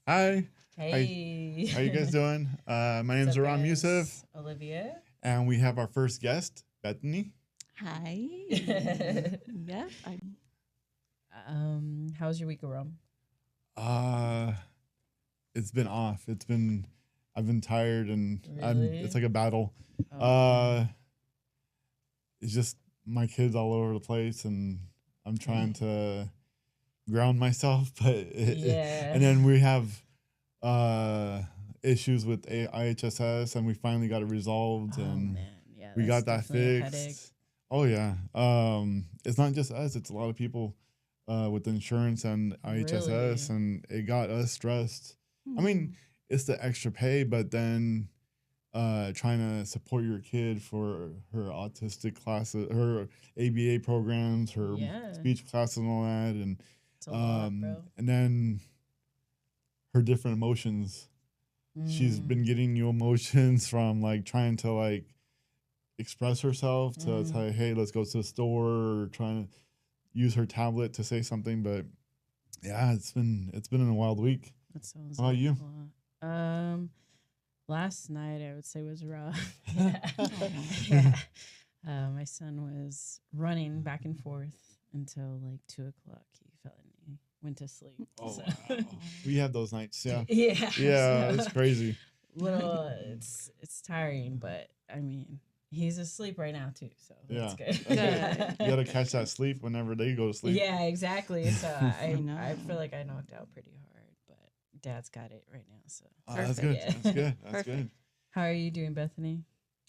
Hi. Hey. How you guys doing? My What's name's up, Aram Youssef, guys? Olivia. and we have our first guest, Bethany. Hi. Yep. How's your week, Aram? Uh, it's been off. I've been tired, and Really? it's like a battle. Oh, Uh, it's just my kids all over the place, and I'm trying to ground myself, Yeah. and then we have issues with IHSS, and we finally got it resolved, oh and man, yeah, we that's got that definitely a headache. fixed. Oh yeah. It's not just us; it's a lot of people with insurance and IHSS, Really? and it got us stressed. I mean, it's the extra pay, but then trying to support your kid for her autistic classes, her ABA programs, her Yeah. speech classes, and all that, It's a lot, bro. and then her different emotions. She's Mm. been getting new emotions from like trying to like express herself to tell, hey, let's go to the store, or trying to use her tablet to say something. But yeah, it's been a wild week. That sounds How about like you? a lot. Last night I would say was rough. Yeah. My son was running back and forth until like 2:00. He fell and he went to sleep. Oh, so. wow. We have those nights. Yeah. Yeah. Yeah, so it's crazy. Little, it's tiring, but I mean, he's asleep right now too, so that's Yeah. good. Good. You gotta catch that sleep whenever they go to sleep. Yeah, exactly. So I know. feel like I knocked out pretty hard, but Dad's got it right now. So Oh, that's good. Yeah. That's good. That's Perfect. good. how are you doing, Bethany?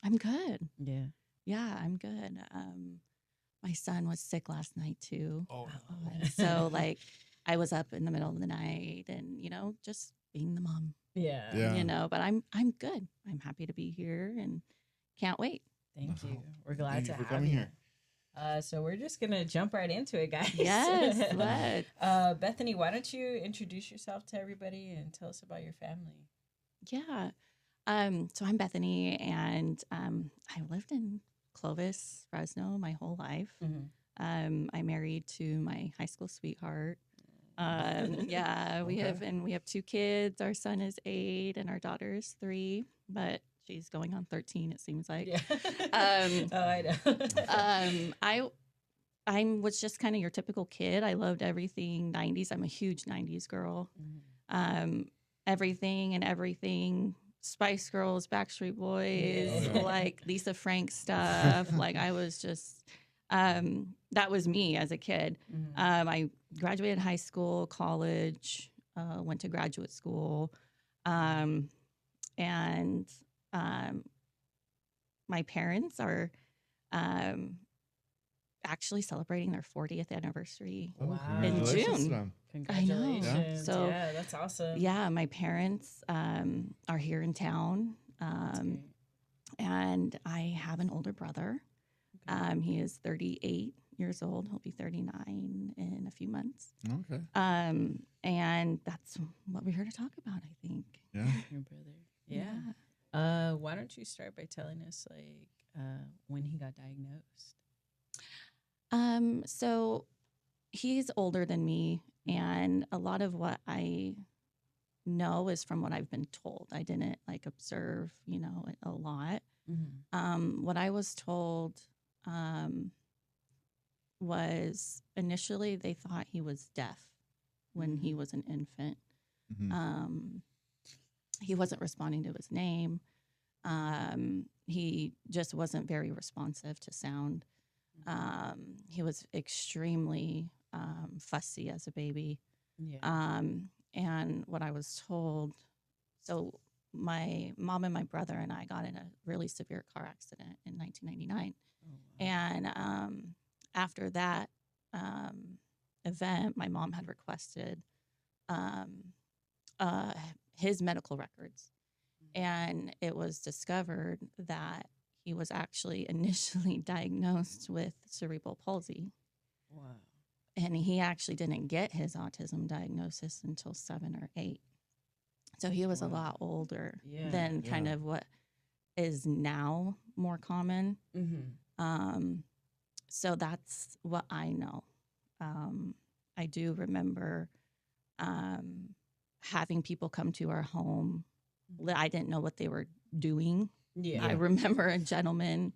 I'm good. Yeah. Yeah, I'm good. My son was sick last night too. Oh, And so like I was up in the middle of the night and, just being the mom, Yeah. Yeah. but I'm good. I'm happy to be here and can't wait. Thank you. We're glad Thank to you for have coming you. here. So we're just gonna jump right into it, guys. Yes, let's. Bethany, why don't you introduce yourself to everybody and tell us about your family? Yeah. So I'm Bethany and I lived in Clovis, Fresno my whole life. I'm married to my high school sweetheart. Yeah, we have 2 kids. Our son is 8 and our daughter is 3, but she's going on 13, it seems like. Yeah. Um, oh, I know. I was just kind of your typical kid. I loved everything 90s. I'm a huge 90s girl. Everything. Spice Girls, Backstreet Boys, Yeah. like Lisa Frank stuff. Like I was just, that was me as a kid. I graduated high school, college, went to graduate school, and my parents are actually celebrating their 40th anniversary. Oh, Wow. congratulations to June. them. Congratulations. Yeah. So- yeah, that's awesome. Yeah, my parents are here in town, That's great. and I have an older brother. Okay. He is 38 years old. He'll be 39 in a few months. Okay. And that's what we're here to talk about, I think. Yeah. Your brother. Yeah. Why don't you start by telling us when he got diagnosed? So he's older than me, and a lot of what I know is from what I've been told. I didn't observe, it a lot. What I was told was initially they thought he was deaf when he was an infant. He wasn't responding to his name. He just wasn't very responsive to sound. He was extremely fussy as a baby. Yeah. And what I was told, so my mom and my brother and I got in a really severe car accident in 1999. Oh, wow. And after that event, my mom had requested his medical records. And it was discovered that he was actually initially diagnosed with cerebral palsy. Wow. And he actually didn't get his autism diagnosis until 7 or 8. So he was a lot older than kind of what is now more common. So that's what I know. I do remember having people come to our home. I didn't know what they were doing. Yeah. I remember a gentleman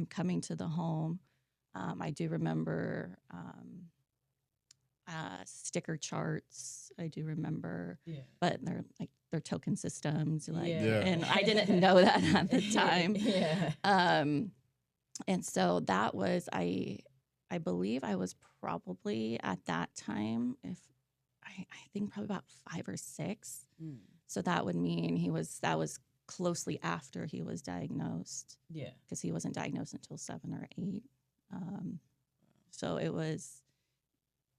coming to the home. I do remember sticker charts. I do remember, Yeah. but they're token systems. Like, Yeah. and I didn't know that at the time. Yeah. And so that was I believe I was probably at that time, if I think probably about 5 or 6. Mm. So that would mean that was closely after he was diagnosed, Yeah. because he wasn't diagnosed until 7 or 8. So it was,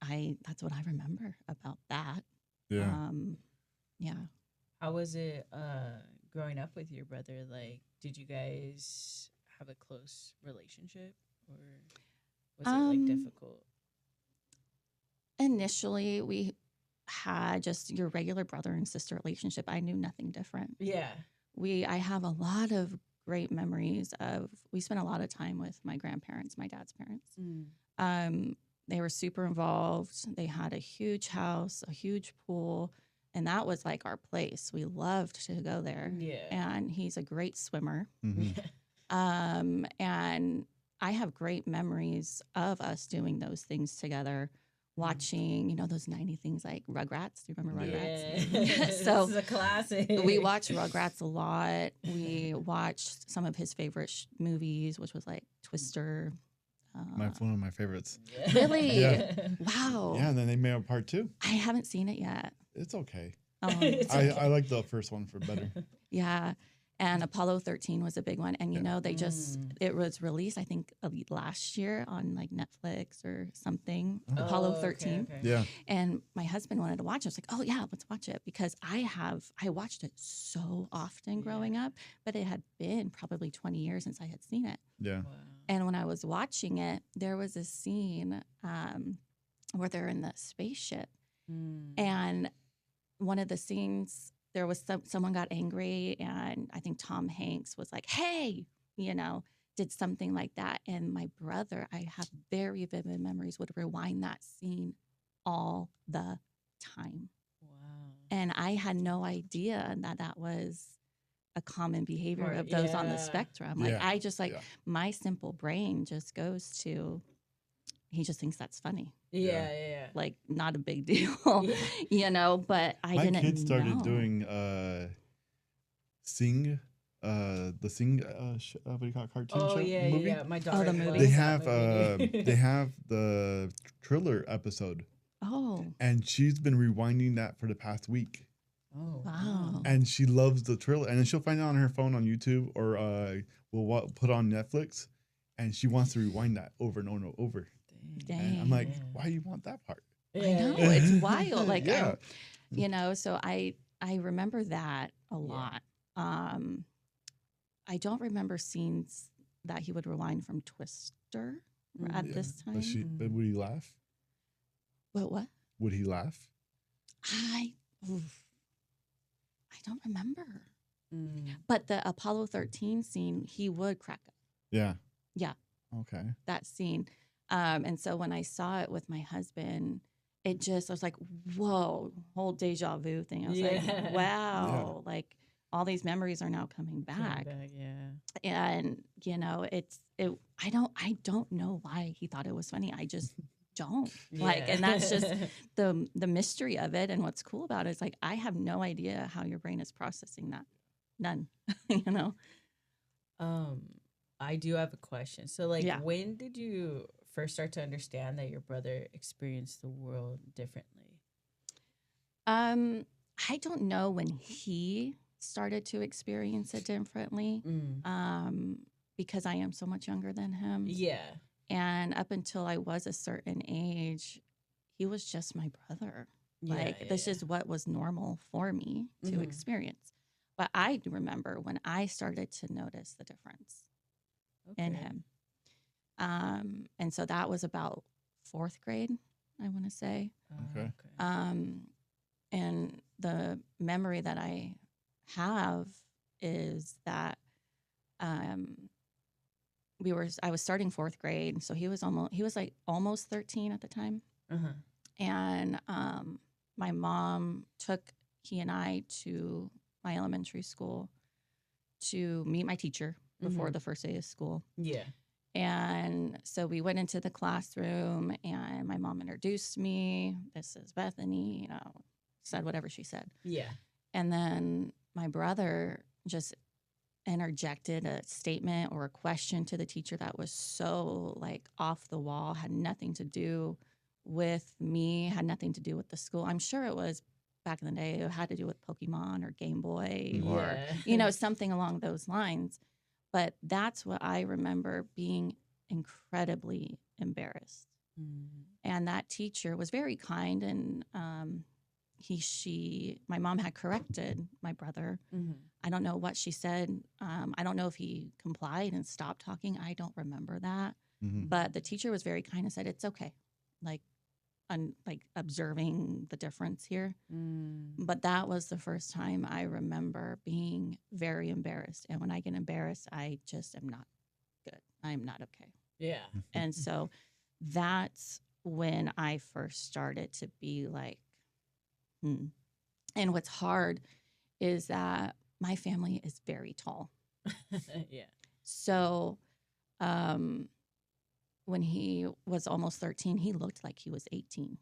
that's what I remember about that. Yeah. Yeah. How was it growing up with your brother? Like, did you guys have a close relationship, or was it like difficult? Initially, we had just your regular brother and sister relationship. I knew nothing different. Yeah. I have a lot of great memories we spent a lot of time with my grandparents, my dad's parents. They were super involved. They had a huge house, a huge pool, and that was like our place. We loved to go there. Yeah. And he's a great swimmer. Mm-hmm. And I have great memories of us doing those things together, watching, those 90 things like Rugrats. Do you remember Rugrats? Yeah. So this is a classic. We watched Rugrats a lot. We watched some of his favorite movies, which was like Twister. One of my favorites. Really? Yeah. Wow. Yeah, and then they made a part 2. I haven't seen it yet. It's okay. It's okay. I like the first one for better. Yeah. And Apollo 13 was a big one. And, it was released, I think, last year on like Netflix or something, Apollo 13. Okay. Yeah. And my husband wanted to watch it. I was like, oh, yeah, let's watch it. Because I watched it so often growing up, but it had been probably 20 years since I had seen it. Yeah. Wow. And when I was watching it, there was a scene where they're in the spaceship. And one of the scenes, there was someone got angry, and I think Tom Hanks was like, hey, did something like that. And my brother, I have very vivid memories, would rewind that scene all the time. Wow. And I had no idea that was a common behavior of those on the spectrum. Like, Yeah. I just my simple brain just goes to, he just thinks that's funny. Yeah. Like, not a big deal, but I My didn't kids started know. doing Sing, the Sing, what do you call it, cartoon show? Movie? Yeah. My daughter. the movie? They loves have that movie. they have the Thriller episode, Oh, and she's been rewinding that for the past week. Oh wow. And she loves the Thriller, and then she'll find it on her phone on YouTube, or we'll put on Netflix, and she wants to rewind that over and over and over. Dang. And I'm like, Yeah. why you want that part? I know, it's wild. Like, Yeah. so I remember that a lot. I don't remember scenes that he would rewind from Twister at Yeah. this time. But would he laugh? But what? Would he laugh? I don't remember. But the Apollo 13 scene, he would crack up. Yeah. Yeah. Okay. That scene. And so when I saw it with my husband, I was like, whoa, whole deja vu thing. I was like, wow, like all these memories are now coming back. And, I don't know why he thought it was funny. I just don't. And that's just the mystery of it. And what's cool about it is, like, I have no idea how your brain is processing that. None, I do have a question. So, when did you first start to understand that your brother experienced the world differently? I don't know when he started to experience it differently, because I am so much younger than him. Yeah. And up until I was a certain age, he was just my brother. This is what was normal for me to experience. But I do remember when I started to notice the difference in him. And so that was about 4th grade, I want to say. Okay. And the memory that I have is that I was starting 4th grade, so he was almost 13 at the time. And my mom took he and I to my elementary school to meet my teacher before the first day of school. Yeah. And so we went into the classroom, and my mom introduced me. This is Bethany, said whatever she said. Yeah. And then my brother just interjected a statement or a question to the teacher that was so like off the wall, had nothing to do with me, had nothing to do with the school. I'm sure it was back in the day, it had to do with Pokemon or Game Boy or, something along those lines. But that's what I remember being incredibly embarrassed. And that teacher was very kind, and my mom had corrected my brother. I don't know what she said. I don't know if he complied and stopped talking. I don't remember that. But the teacher was very kind and said, it's okay. Like observing the difference here. But that was the first time I remember being very embarrassed. And when I get embarrassed, I just am not good. I'm not okay. Yeah. And so that's when I first started to be like, And what's hard is that my family is very tall. Yeah. So when he was almost 13, he looked like he was 18,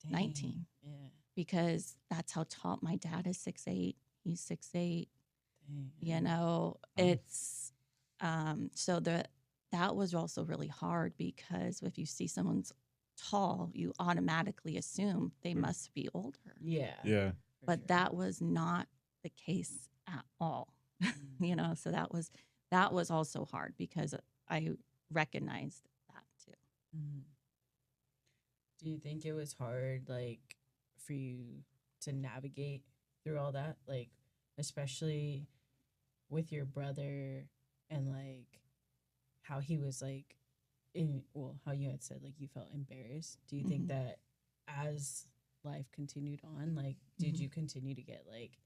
19. Yeah. Because that's how tall my dad is, 6'8". He's 6'8". Dang. It's so that was also really hard, because if you see someone's tall, you automatically assume they must be older. Yeah. Yeah. But that was not the case at all. So that was also hard, because I recognized that too. Do you think it was hard, like, for you to navigate through all that, like, especially with your brother, and like how he was like how you had said like you felt embarrassed? Do you think that as life continued on, like, did you continue to get like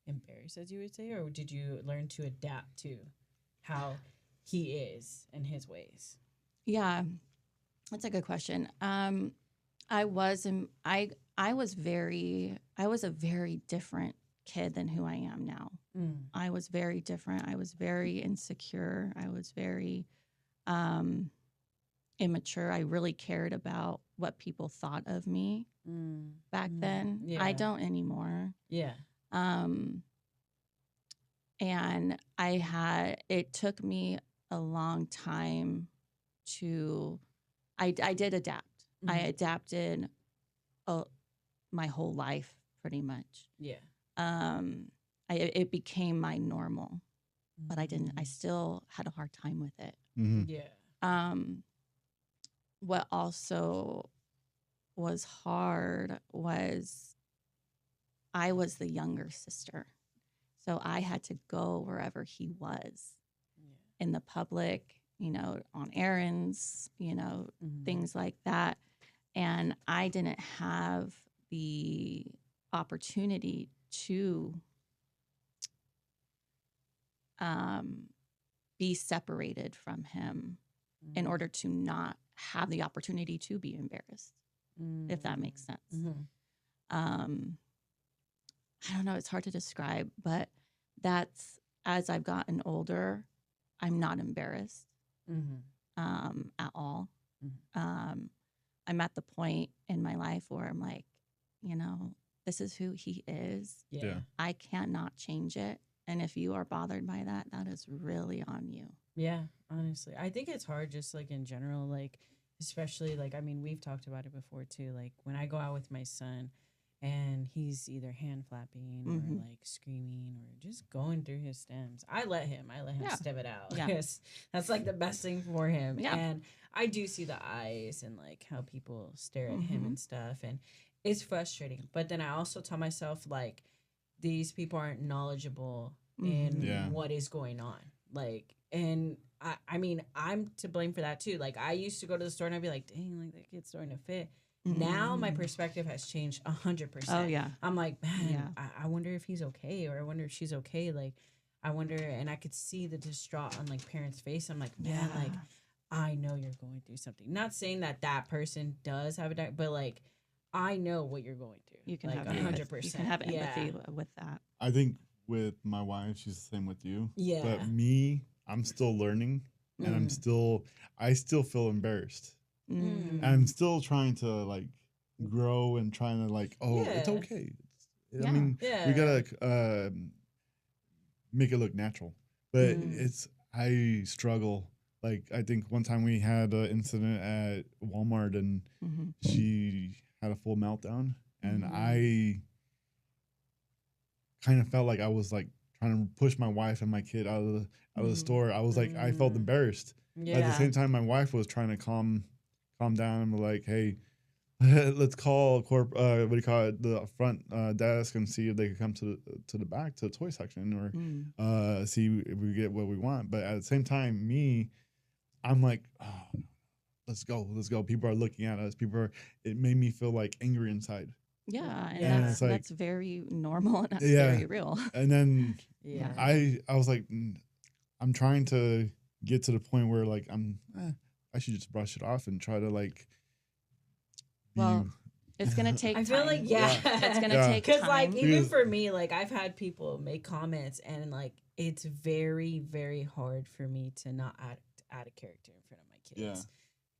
embarrassed, as you would say, or did you learn to adapt to how he is and his ways? Yeah, that's a good question. I was a very different kid than who I am now. I was very different. I was very insecure. I was very immature. I really cared about what people thought of me back then. Yeah. I don't anymore. Yeah. And it took me a long time I did adapt. I adapted my whole life pretty much. Yeah. It became my normal, but I still had a hard time with it. Yeah. What also was hard was I was the younger sister. So I had to go wherever he was in the public, on errands, things like that. And I didn't have the opportunity to be separated from him in order to not have the opportunity to be embarrassed, if that makes sense. I don't know, it's hard to describe, but that's, as I've gotten older, I'm not embarrassed at all. I'm at the point in my life where I'm like, this is who he is. Yeah. I cannot change it. And if you are bothered by that, that is really on you. Yeah, honestly. I think it's hard just like in general, like, especially like, I mean, we've talked about it before too. Like when I go out with my son and he's either hand flapping or like screaming or just going through his stems, I let him step it out. Yeah. Yes. That's like the best thing for him. Yeah. And I do see the eyes and like how people stare at him and stuff. And it's frustrating. But then I also tell myself like, these people aren't knowledgeable in what is going on. Like, and I mean, I'm to blame for that too. Like I used to go to the store and I'd be like, dang, like that kid's starting to fit. Now my perspective has changed 100%. Oh yeah. I'm like, man, I wonder if he's okay, or I wonder if she's okay. Like, I wonder, and I could see the distraught on like parents' face. I'm like, man, like, I know you're going through something. Not saying that that person does have a but like, I know what you're going through. You can like have 100%. You can have empathy Yeah. with that. I think with my wife, she's the same with you. Yeah. But me, I'm still learning, and I still feel embarrassed. Mm. I'm still trying to like grow and trying to like, it's Yeah. okay. Yeah. I mean, Yeah. we gotta make it look natural, but Mm. I struggle. Like I think one time we had an incident at Walmart, and Mhm. she had a full meltdown, and Mhm. I kind of felt like I was like trying to push my wife and my kid out of the store. I was like, I felt embarrassed. But at the Yeah. same time, my wife was trying to calm down and be like, hey, let's call what do you call it, the front desk, and see if they could come to the back to the toy section, or Mm. see if we get what we want. But at the same time, I'm like, oh, let's go. People are looking at us. It made me feel like angry inside. Yeah, and Yeah. It's like, that's very normal and that's Yeah. very real. And then Yeah. I was like, I'm trying to get to the point where like I should just brush it off and try to like be. Well, it's gonna take I feel time. like It's gonna Yeah. take Because time. like even Because- for me, like I've had people make comments, and like it's very very hard for me to not add a character in front of my kids.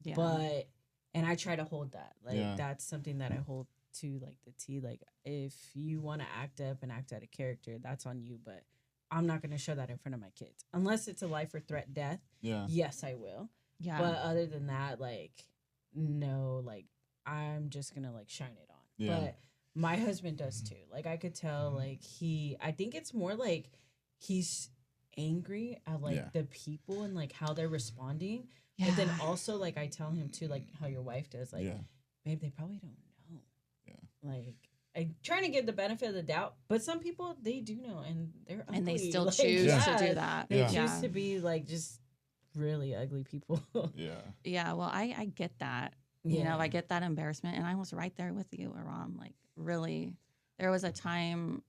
Yeah. But and I try to hold that. Like Yeah. that's something that I hold to like the T. Like if you want to act up and act out a character, that's on you. But I'm not gonna show that in front of my kids unless it's a life or threat death. Yeah. Yes, I will. Yeah. But other than that, like no, like I'm just gonna like shine it on. Yeah. But my husband does too. Like I could tell like I think it's more like he's angry at like Yeah. the people and like how they're responding. Yeah. But then also like I tell him too, like how your wife does, like, Yeah. babe, they probably don't know. Yeah. Like I'm trying to give the benefit of the doubt, but some people they do know and they're ugly. and they still Like, choose Yeah. to do that. They Yeah. choose to be like just really ugly people. Yeah. Yeah, well, I get that. You know, I get that embarrassment, and I was right there with you, Aram. Like, really, there was a time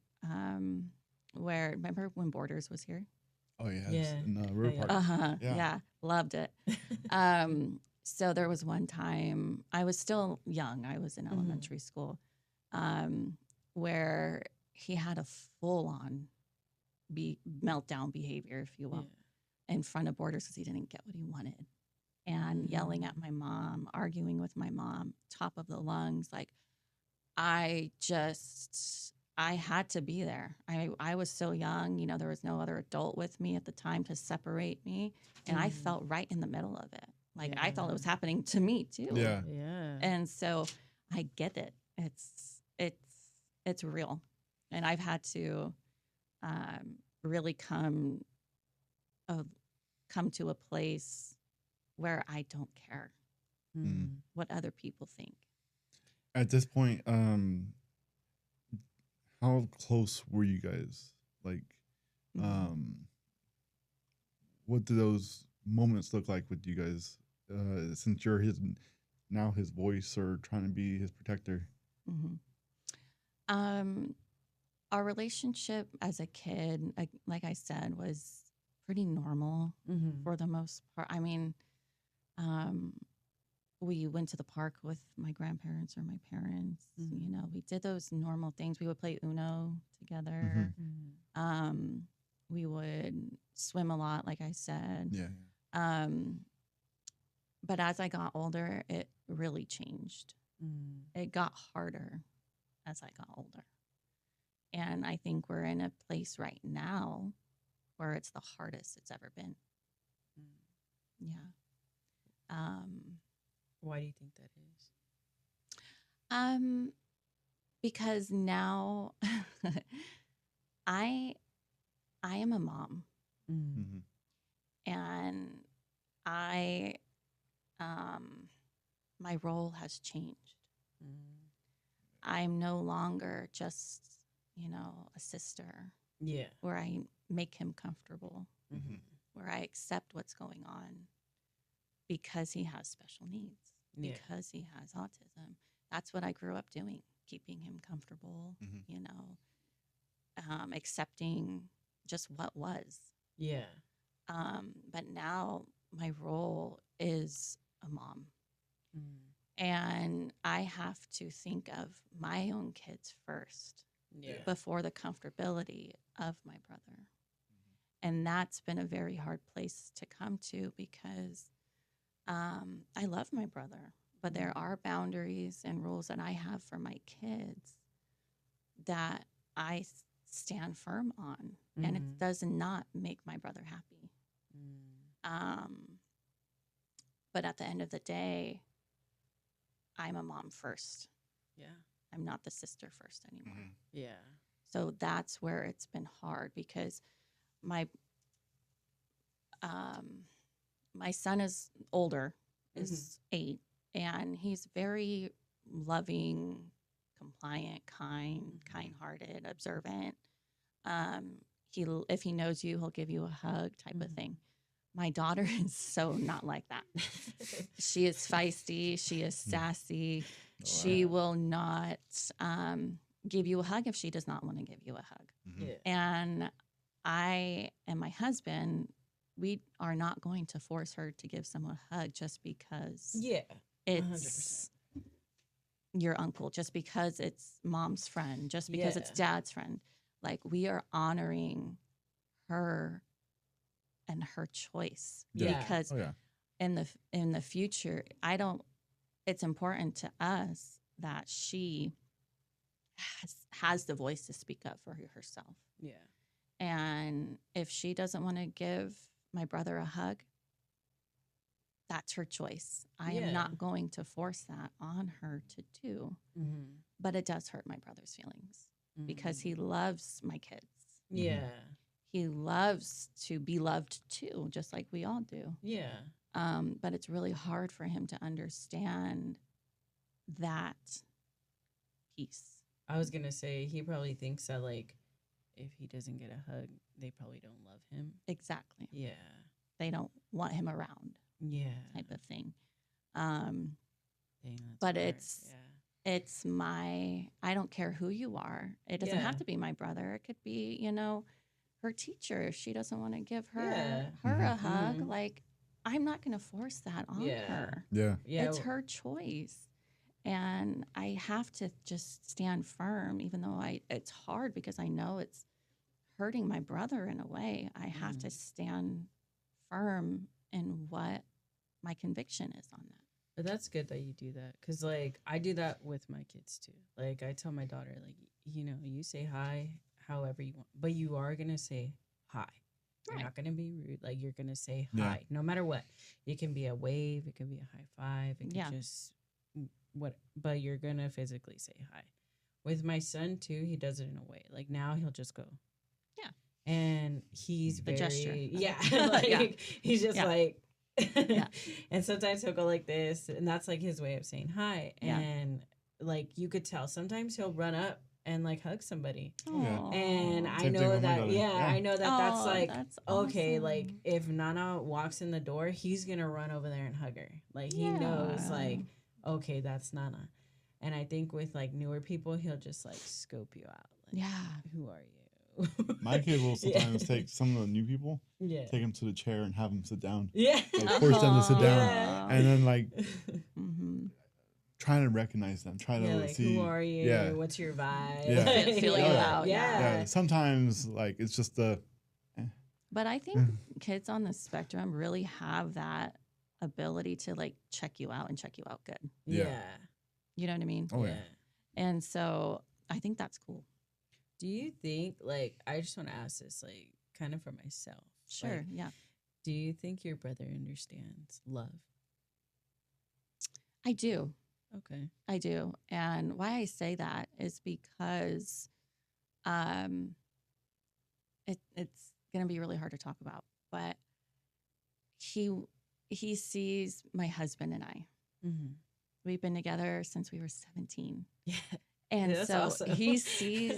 where, remember when Borders was here? Oh yeah. Yeah. In River Yeah. Park. Yeah. Yeah, loved it. So there was one time I was still young. I was in elementary school, where he had a full-on meltdown behavior, if you will, in front of Borders because he didn't get what he wanted. And yelling at my mom, arguing with my mom, top of the lungs. Like, I had to be there. I was so young, you know, there was no other adult with me at the time to separate me. And I felt right in the middle of it. Like, I thought it was happening to me too. Yeah. Yeah. And so I get it. It's real. And I've had to really come to a place where I don't care what other people think. At this point, how close were you guys? Like, what do those moments look like with you guys? Since you're his voice or trying to be his protector. Our relationship as a kid, like I said, was pretty normal for the most part. I mean, we went to the park with my grandparents or my parents. You know, we did those normal things. We would play Uno together. We would swim a lot, like I said. Yeah. But as I got older, it really changed. It got harder as I got older. And I think we're in a place right now where it's the hardest it's ever been. Yeah. Why do you think that is? Because now I am a mom, and my role has changed. I'm no longer just, you know, a sister. Yeah. Where I make him comfortable, where I accept what's going on because he has special needs, because he has autism. That's what I grew up doing, keeping him comfortable, you know, accepting just what was. Yeah. But now my role is a mom. And I have to think of my own kids first Yeah. before the comfortability of my brother. And that's been a very hard place to come to because I love my brother, but there are boundaries and rules that I have for my kids that I stand firm on. And it does not make my brother happy. But at the end of the day, I'm a mom first. Yeah. I'm not the sister first anymore. Yeah. So that's where it's been hard because my my son is older, is 8, and he's very loving, compliant, kind-hearted, observant. If he knows you, he'll give you a hug type of thing. My daughter is so not like that. She is feisty. She is sassy. She will not give you a hug if she does not want to give you a hug. Yeah. And I and my husband, we are not going to force her to give someone a hug just because Yeah. it's 100%. your uncle, just because it's mom's friend, just because it's Yeah. dad's friend. Like, we are honoring her and her choice. Yeah. Because Oh yeah. in the future, it's important to us that she has the voice to speak up for herself. Yeah. And if she doesn't want to give my brother a hug, that's her choice. I Yeah. am not going to force that on her to do. But it does hurt my brother's feelings because he loves my kids. Yeah. He loves to be loved too, just like we all do. Yeah. But it's really hard for him to understand that piece. I was gonna say he probably thinks that like if he doesn't get a hug, they probably don't love him. Exactly. Yeah. They don't want him around, Yeah. type of thing. Dang, that's But hard. it's I don't care who you are. It doesn't have Yeah. to be my brother. It could be, her teacher. If she doesn't want to give her Yeah. a hug, Mhm. like, I'm not going to force that on Yeah. her. Yeah. Yeah. It's her choice. And I have to just stand firm, even though it's hard because I know it's hurting my brother in a way. I have to stand firm in what my conviction is on that. But that's good that you do that because, like, I do that with my kids too. Like, I tell my daughter, like, you say hi however you want, but you are going to say hi. You're Right. not going to be rude. Like, you're going to say Yeah. hi no matter what. It can be a wave, it can be a high five, it can Yeah. just but you're going to physically say hi. With my son too, he does it in a way. Like, now he'll just go. Yeah. And he's The gesture. Yeah. Yeah. Like, he's just Yeah. like, Yeah. And sometimes he'll go like this, and that's like his way of saying hi. Yeah. And like you could tell, sometimes he'll run up and like hug somebody. Yeah. Aw. And I Same thing know with my that, daughter. yeah, Yeah. I know that that's Oh, like, that's okay, like awesome. if Nana walks in the door, he's gonna run over there and hug her. Like he knows, Yeah. like, okay, that's Nana. And I think with like newer people, he'll just like scope you out. Like, Yeah. who are you? My kid will Yeah. sometimes take some of the new people, Yeah. take them to the chair and have them sit down. Yeah. Like, force them to sit down. Yeah. And then like Mm-hmm. trying to recognize them, try Yeah, to like, see. who are you? Yeah. What's your vibe? Yeah. Like, Feel you out, Yeah. Yeah. Sometimes like it's just the But I think kids on the spectrum really have that ability to like check you out and check you out good. Yeah. You know what I mean? Oh, yeah. And so I think that's cool. Do you think, like, I just want to ask this, like, kind of for myself. Sure. Like, Yeah. do you think your brother understands love? I do. Okay. I do. And why I say that is because it's going to be really hard to talk about, but he sees my husband and I. Mm-hmm. We've been together since we were 17. Yeah. And That's so awesome. he's seen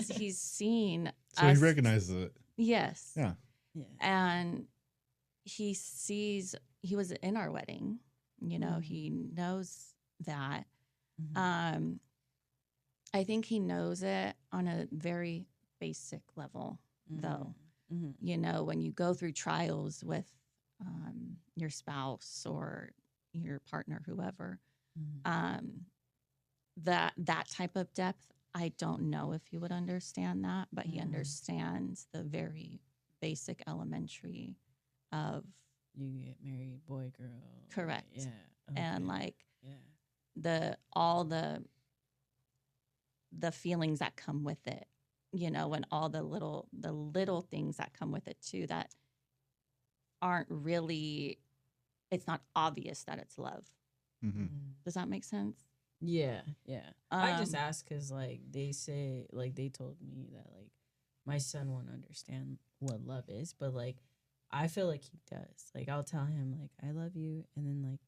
so us. he recognizes it. Yes. Yeah. Yeah. And he was in our wedding, he knows that. Mhm. I think he knows it on a very basic level, though. Mhm. When you go through trials with your spouse or your partner, whoever, Um, that type of depth, I don't know if he would understand that, but he understands the very basic elementary of You get married, boy, girl. correct. Yeah. And okay. like Yeah. all the feelings that come with it, and all the little things that come with it too that aren't really, it's not obvious that it's love. Mm-hmm. Does that make sense? Yeah, yeah. I just Um, asked because, like, they say, like, they told me that, like, my son won't understand what love is, but, like, I feel like he does. Like, I'll tell him, like, I love you, and then, like,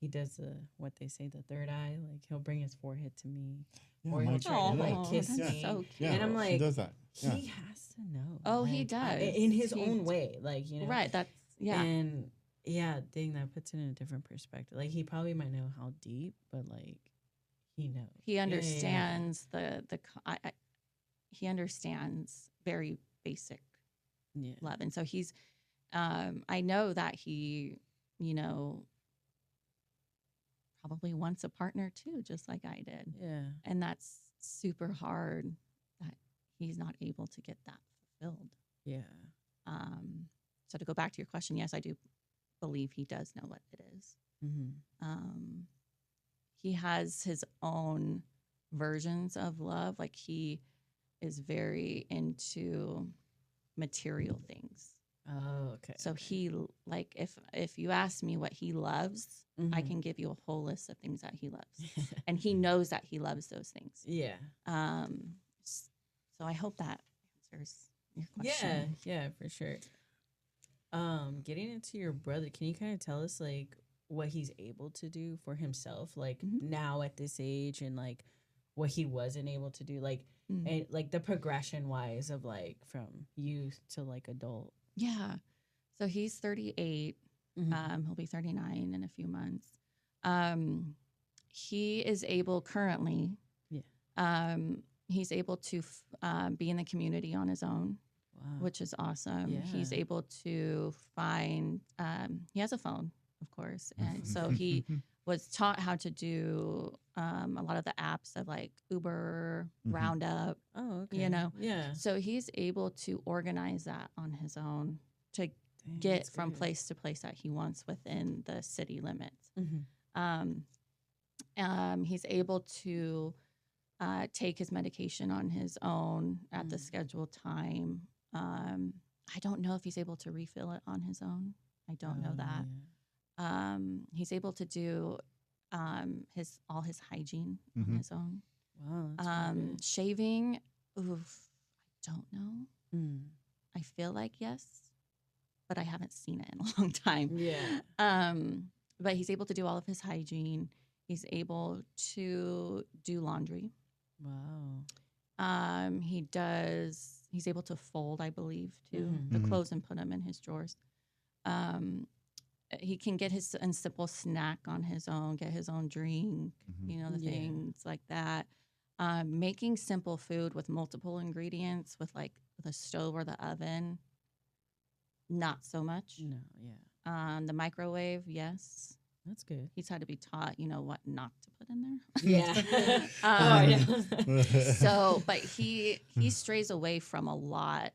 he does what they say, the third eye. Like, he'll bring his forehead to me, Yeah, or he'll Mike- try to, Oh, like, kiss that's me. so cute. Yeah, And I'm he like, does that. Yeah. he has to know. Oh, he Like, does. in his He- own way. Like, you know? Right. That's yeah. And, yeah, dang, that puts it in a different perspective. Like, he probably might know how deep, but, like, he knows. He Yeah, yeah, yeah. understands he understands very basic Yeah. love, and so he's I know that he probably wants a partner too, just like I did, Yeah. and that's super hard that he's not able to get that fulfilled. Yeah. So to go back to your question, yes, I do believe he does know what it is. Mm-hmm. He has his own versions of love. Like he is very into material things. Oh, okay. So okay. he like if you ask me what he loves, I Mhm. can give you a whole list of things that he loves, and he knows that he loves those things. Yeah. So I hope that answers your Yeah. question. Yeah, for sure. Getting into your brother, can you kind of tell us like what he's able to do for himself, like Mhm. now at this age, and like what he wasn't able to do, like Mm. and like the progression wise of like from youth to like adult. Yeah. So he's 38. Mhm. He'll be 39 in a few months. He is able currently. Yeah. He's able to be in the community on his own, Wow. which is awesome. He's Yeah. able to find. He has a phone, of course, and so he was taught how to do a lot of the apps of like Uber, Mhm. Roundup. Oh, okay. Yeah. So he's able to organize that on his own to Dang, get that's from good. place to place that he wants within the city limits. Mhm. He's able to take his medication on his own at the Mm. scheduled time. I don't know if he's able to refill it on his own. I don't know Oh, that. yeah. He's able to do all his hygiene on Mhm. his own. Wow. That's really good. Shaving, oof, I don't know. Mm. I feel like yes, but I haven't seen it in a long time. Yeah. But he's able to do all of his hygiene. He's able to do laundry. Wow. He's able to fold, I believe, too, Mhm. the Mhm. clothes and put them in his drawers. He can get his a simple snack on his own, get his own drink, Mhm. the Yeah. things like that. Making simple food with multiple ingredients with like the stove or the oven, not so much. No. Yeah. The microwave, yes. That's good. He's had to be taught, what not to put in there. Yeah. Um, Oh, I know. So, but he strays away from a lot,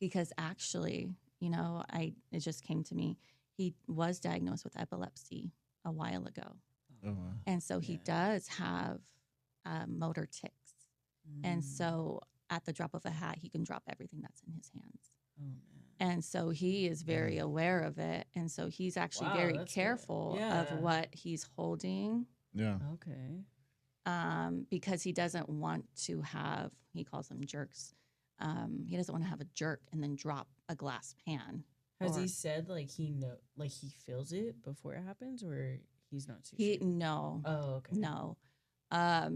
because actually, it just came to me. He was diagnosed with epilepsy a while ago, Oh, wow. and so he Yeah. does have motor tics, and Mm. so at the drop of a hat, he can drop everything that's in his hands. Oh man. And so he is very aware of it, and so he's actually Wow, very that's good. careful Yeah. of what he's holding. Yeah. Okay. Because he doesn't want to have, he calls them jerks. He doesn't want to have a jerk and then drop a glass pan. Has Or- he said like he feels it before it happens, or he's not too He sure? no, Oh, okay. no.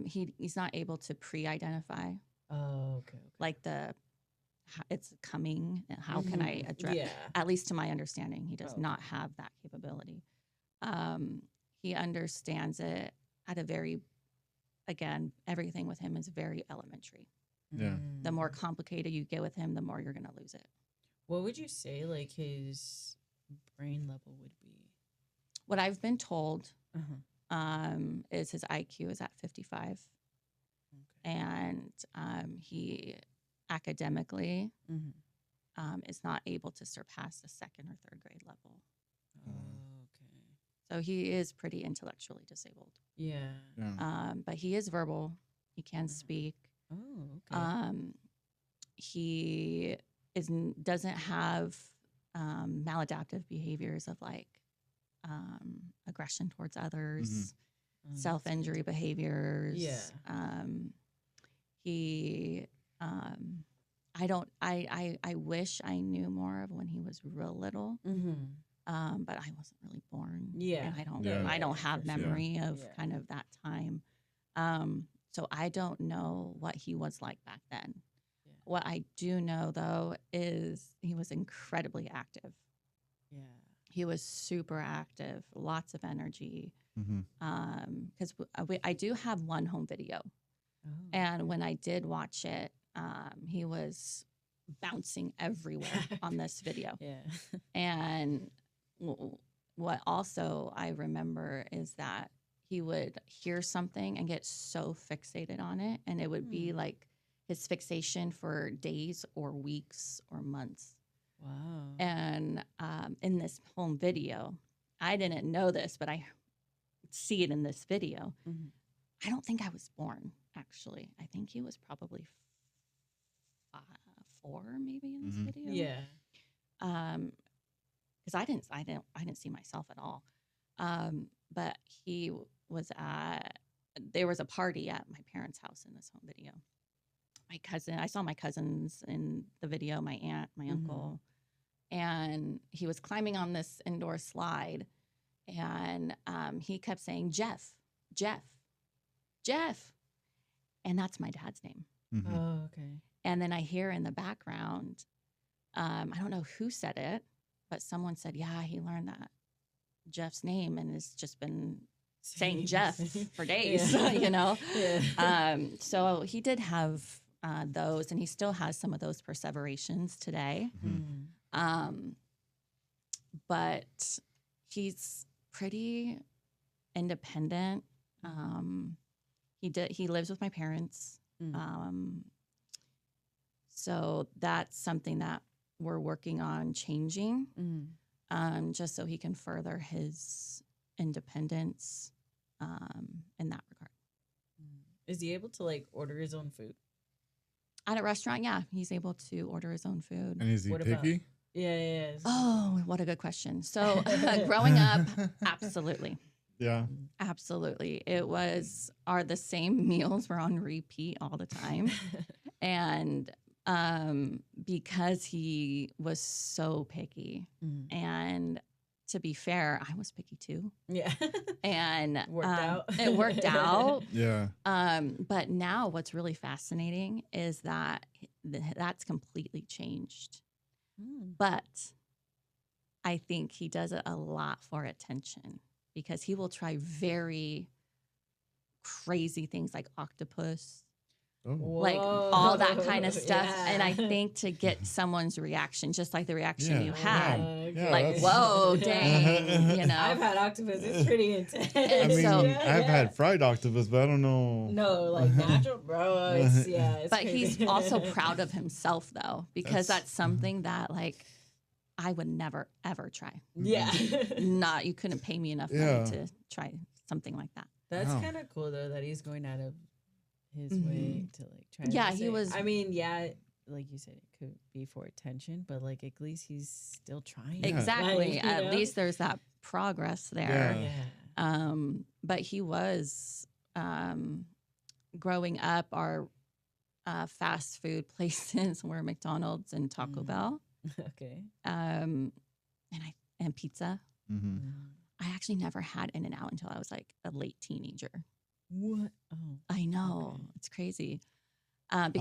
He's not able to pre-identify Oh, okay. like it's coming. And how can I Mhm. address? Yeah. At least to my understanding, he does Oh, not have that capability. He understands it at a very, again, everything with him is very elementary. Yeah. The more Mm. complicated you get with him, the more you're going to lose it. What would you say like his brain level would be? What I've been told is his IQ is at 55. Okay. And he academically is not able to surpass the second or third grade level. Okay. So he is pretty intellectually disabled. Yeah. But he is verbal. He can speak. Oh, okay. He doesn't have maladaptive behaviors of like aggression towards others, self-injury behaviors. Yeah. He I wish I knew more of when he was real little. But I wasn't really born. Yeah. And I don't have for sure. memory of Yeah. kind of that time. So I don't know what he was like back then. Yeah. What I do know though is he was incredibly active. Yeah. He was super active, lots of energy. Mm-hmm. Because I do have one home video, Oh. and when I did watch it, he was bouncing everywhere on this video. Yeah. And what also I remember is that he would hear something and get so fixated on it, and it would be like his fixation for days or weeks or months. Wow. And in this home video, I didn't know this, but I see it in this video. I don't think I was born, actually. I think he was probably 4 maybe in this video. Yeah. Because I didn't see myself at all. But he was there was a party at my parents' house in this home video. I saw my cousins in the video, my aunt, my uncle, and he was climbing on this indoor slide, and he kept saying, Jeff, Jeff, Jeff. And that's my dad's name. Mm-hmm. Oh, okay. And then I hear in the background, I don't know who said it, but someone said, yeah, he learned that Jeff's name and has just been saying Jeff for days, you know? Yeah. So he did have those, and he still has some of those perseverations today. But he's pretty independent. He lives with my parents. So that's something that we're working on changing, just so he can further his independence in that regard. Is he able to like order his own food? At a restaurant, yeah, he's able to order his own food. And is he What about- picky? Yeah. Oh, what a good question. So growing up, absolutely. Yeah. Absolutely. It are the same meals were on repeat all the time. And because he was so picky, and to be fair, I was picky too. Yeah. And It worked out. Yeah. But now what's really fascinating is that that's completely changed. But I think he does it a lot for attention, because he will try very crazy things like octopus, Oh. like all that kind of stuff. Yeah. And I think to get someone's reaction, just like the reaction Yeah. you had, Yeah, like, that's- whoa, dang, you know. I've had octopus. It's pretty intense. I mean, So- I've had fried octopus, but I don't know. No, like natural, bro. It's But crazy. he's also proud of himself, though, because that's something that, like, I would never, ever try. Yeah. You couldn't pay me enough Yeah. money to try something like that. That's Wow. kind of cool though that he's going out of his way to like try. Yeah, to he say- was- I mean, yeah, like you said, it could be for attention, but like at least he's still trying. Yeah. Exactly. Like, you At know? least there's that progress there. Yeah. But he was growing up. Our fast food places were McDonald's and Taco Bell, Okay. and pizza. Mm-hmm. I actually never had In-N-Out until I was like a late teenager. What? Oh, I know, Okay. it's crazy. Because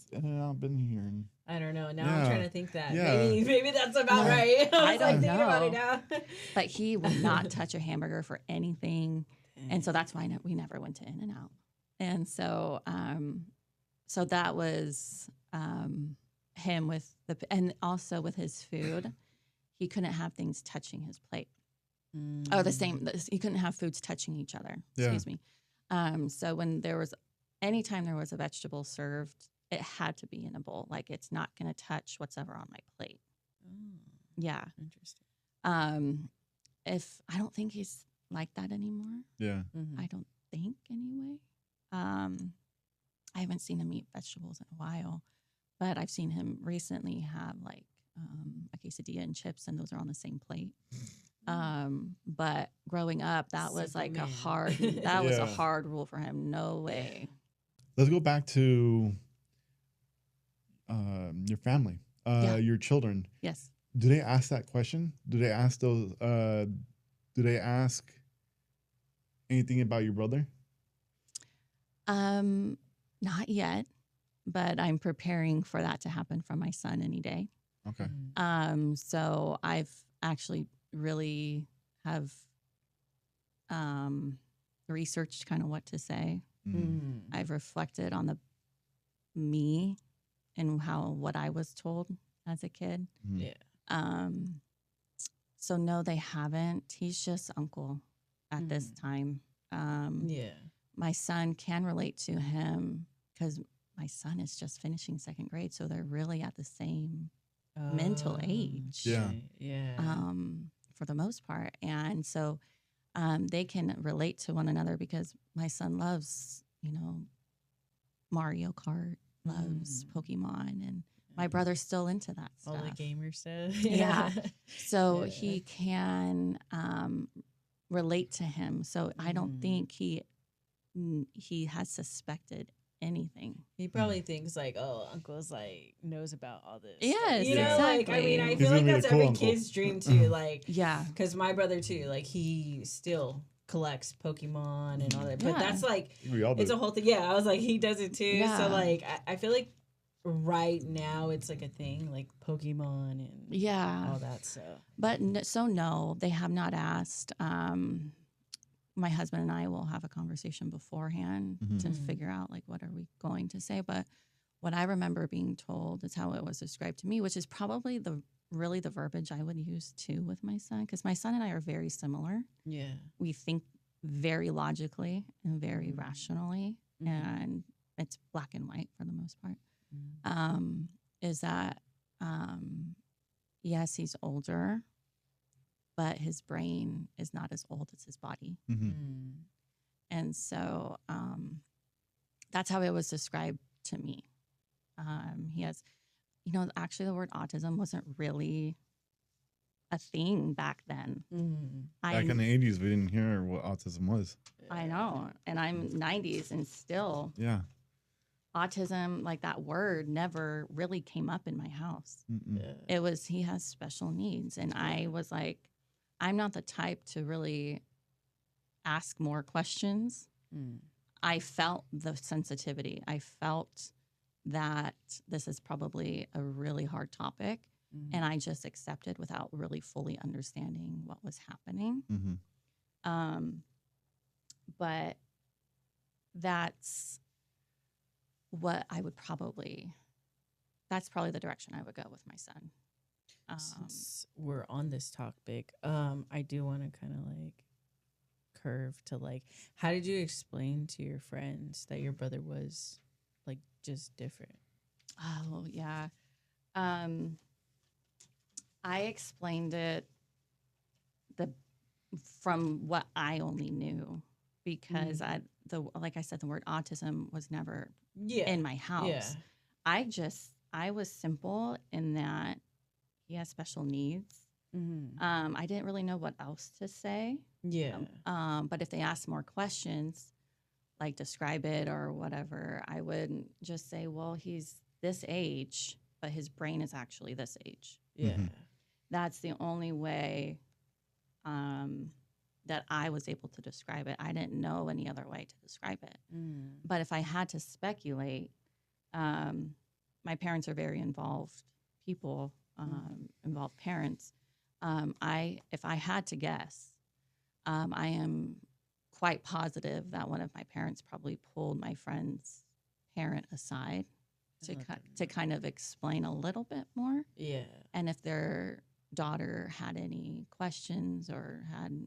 Because I've been here. And I don't know. Now Yeah. I'm trying to think that. Yeah. Maybe that's about No, right. I was, don't like, thinking about it know. now. but he would not touch a hamburger for anything. And so that's why we never went to In-N-Out. And so, so that was him with and also with his food, he couldn't have things touching his plate. Oh, the same. You couldn't have foods touching each other. Yeah. Excuse me. So when anytime there was a vegetable served, it had to be in a bowl. Like it's not going to touch what's ever on my plate. Oh, Yeah. interesting. If I don't think he's like that anymore. Yeah. Mm-hmm. I don't think anyway. I haven't seen him eat vegetables in a while, but I've seen him recently have like a quesadilla and chips, and those are on the same plate. But growing up, that was Simple like a man. hard. That was a Yeah. hard rule for him. No way. Let's go back to your family, Yeah. your children. Yes. Do they ask that question? Do they ask those? Do they ask anything about your brother? Not yet, but I'm preparing for that to happen from my son any day. Okay. So I've actually really have researched kind of what to say. Mm. I've reflected on me and what I was told as a kid. Mm. Yeah. So no, they haven't. He's just uncle at this time. Yeah. My son can relate to him because my son is just finishing second grade, so they're really at the same mental age. Yeah. Yeah. For the most part. And so they can relate to one another because my son loves, Mario Kart, loves Pokemon, and my brother's still into that all stuff. the gamer stuff. Yeah. So Yeah. he can relate to him. So I don't think he has suspected anything. He probably thinks like, oh, uncle's like knows about all this. Yes, you know, Yeah. like I mean, I exactly. He's feel like gonna be that's the cool every uncle. kid's dream too. Like, Yeah. because my brother too, like he still collects Pokemon and all that. But Yeah. that's like, We all do. it's a whole thing. Yeah, I was like, he does it too. Yeah. So like, I feel like right now it's like a thing, like Pokemon and Yeah. all that stuff. But no, they have not asked. My husband and I will have a conversation beforehand to figure out like what are we going to say. But what I remember being told is how it was described to me, which is probably really the verbiage I would use too with my son, because my son and I are very similar. Yeah. We think very logically and very rationally, and it's black and white for the most part. Is that yes, he's older, but his brain is not as old as his body. Mhm. And so that's how it was described to me. He has, actually the word autism wasn't really a thing back then. Back in the 80s, we didn't hear what autism was. I know. And I'm 90s and still Yeah. autism, like that word never really came up in my house. Mm-mm. It was, he has special needs. And I was like, I'm not the type to really ask more questions. I felt the sensitivity. I felt that this is probably a really hard topic. And I just accepted without really fully understanding what was happening. Mm-hmm. But that's what I would that's probably the direction I would go with my son. Since we're on this topic, I do want to kind of like curve to like, how did you explain to your friends that your brother was like just different? Oh, yeah. I explained it from what I only knew because like I said, the word autism was never in my house. Yeah. I was simple in that he has special needs. I didn't really know what else to say. Yeah. But if they asked more questions, like describe it or whatever, I would just say, well, he's this age, but his brain is actually this age. Yeah. Mhm. That's the only way that I was able to describe it. I didn't know any other way to describe it. But if I had to speculate, my parents are very involved people, involved parents. If I had to guess, I am quite positive that one of my parents probably pulled my friend's parent aside to kind of explain a little bit more. Yeah. And if they're daughter had any questions or had,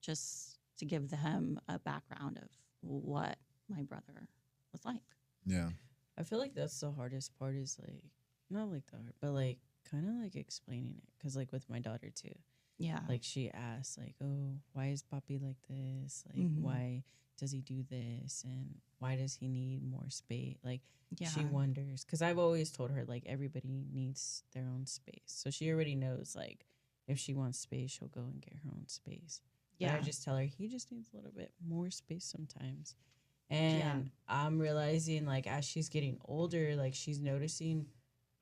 just to give them a background of what my brother was like. Yeah. I feel like that's the hardest part is like, not like the hard, but like kind of like explaining it. Cause like with my daughter too, Yeah. like she asks like, oh, why is Poppy like this? Like, Mhm. why does he do this? And why does he need more space? Like, Yeah. she wonders. Cause I've always told her like everybody needs their own space. So she already knows like if she wants space, she'll go and get her own space. But Yeah. I just tell her he just needs a little bit more space sometimes. And I'm realizing like as she's getting older, like she's noticing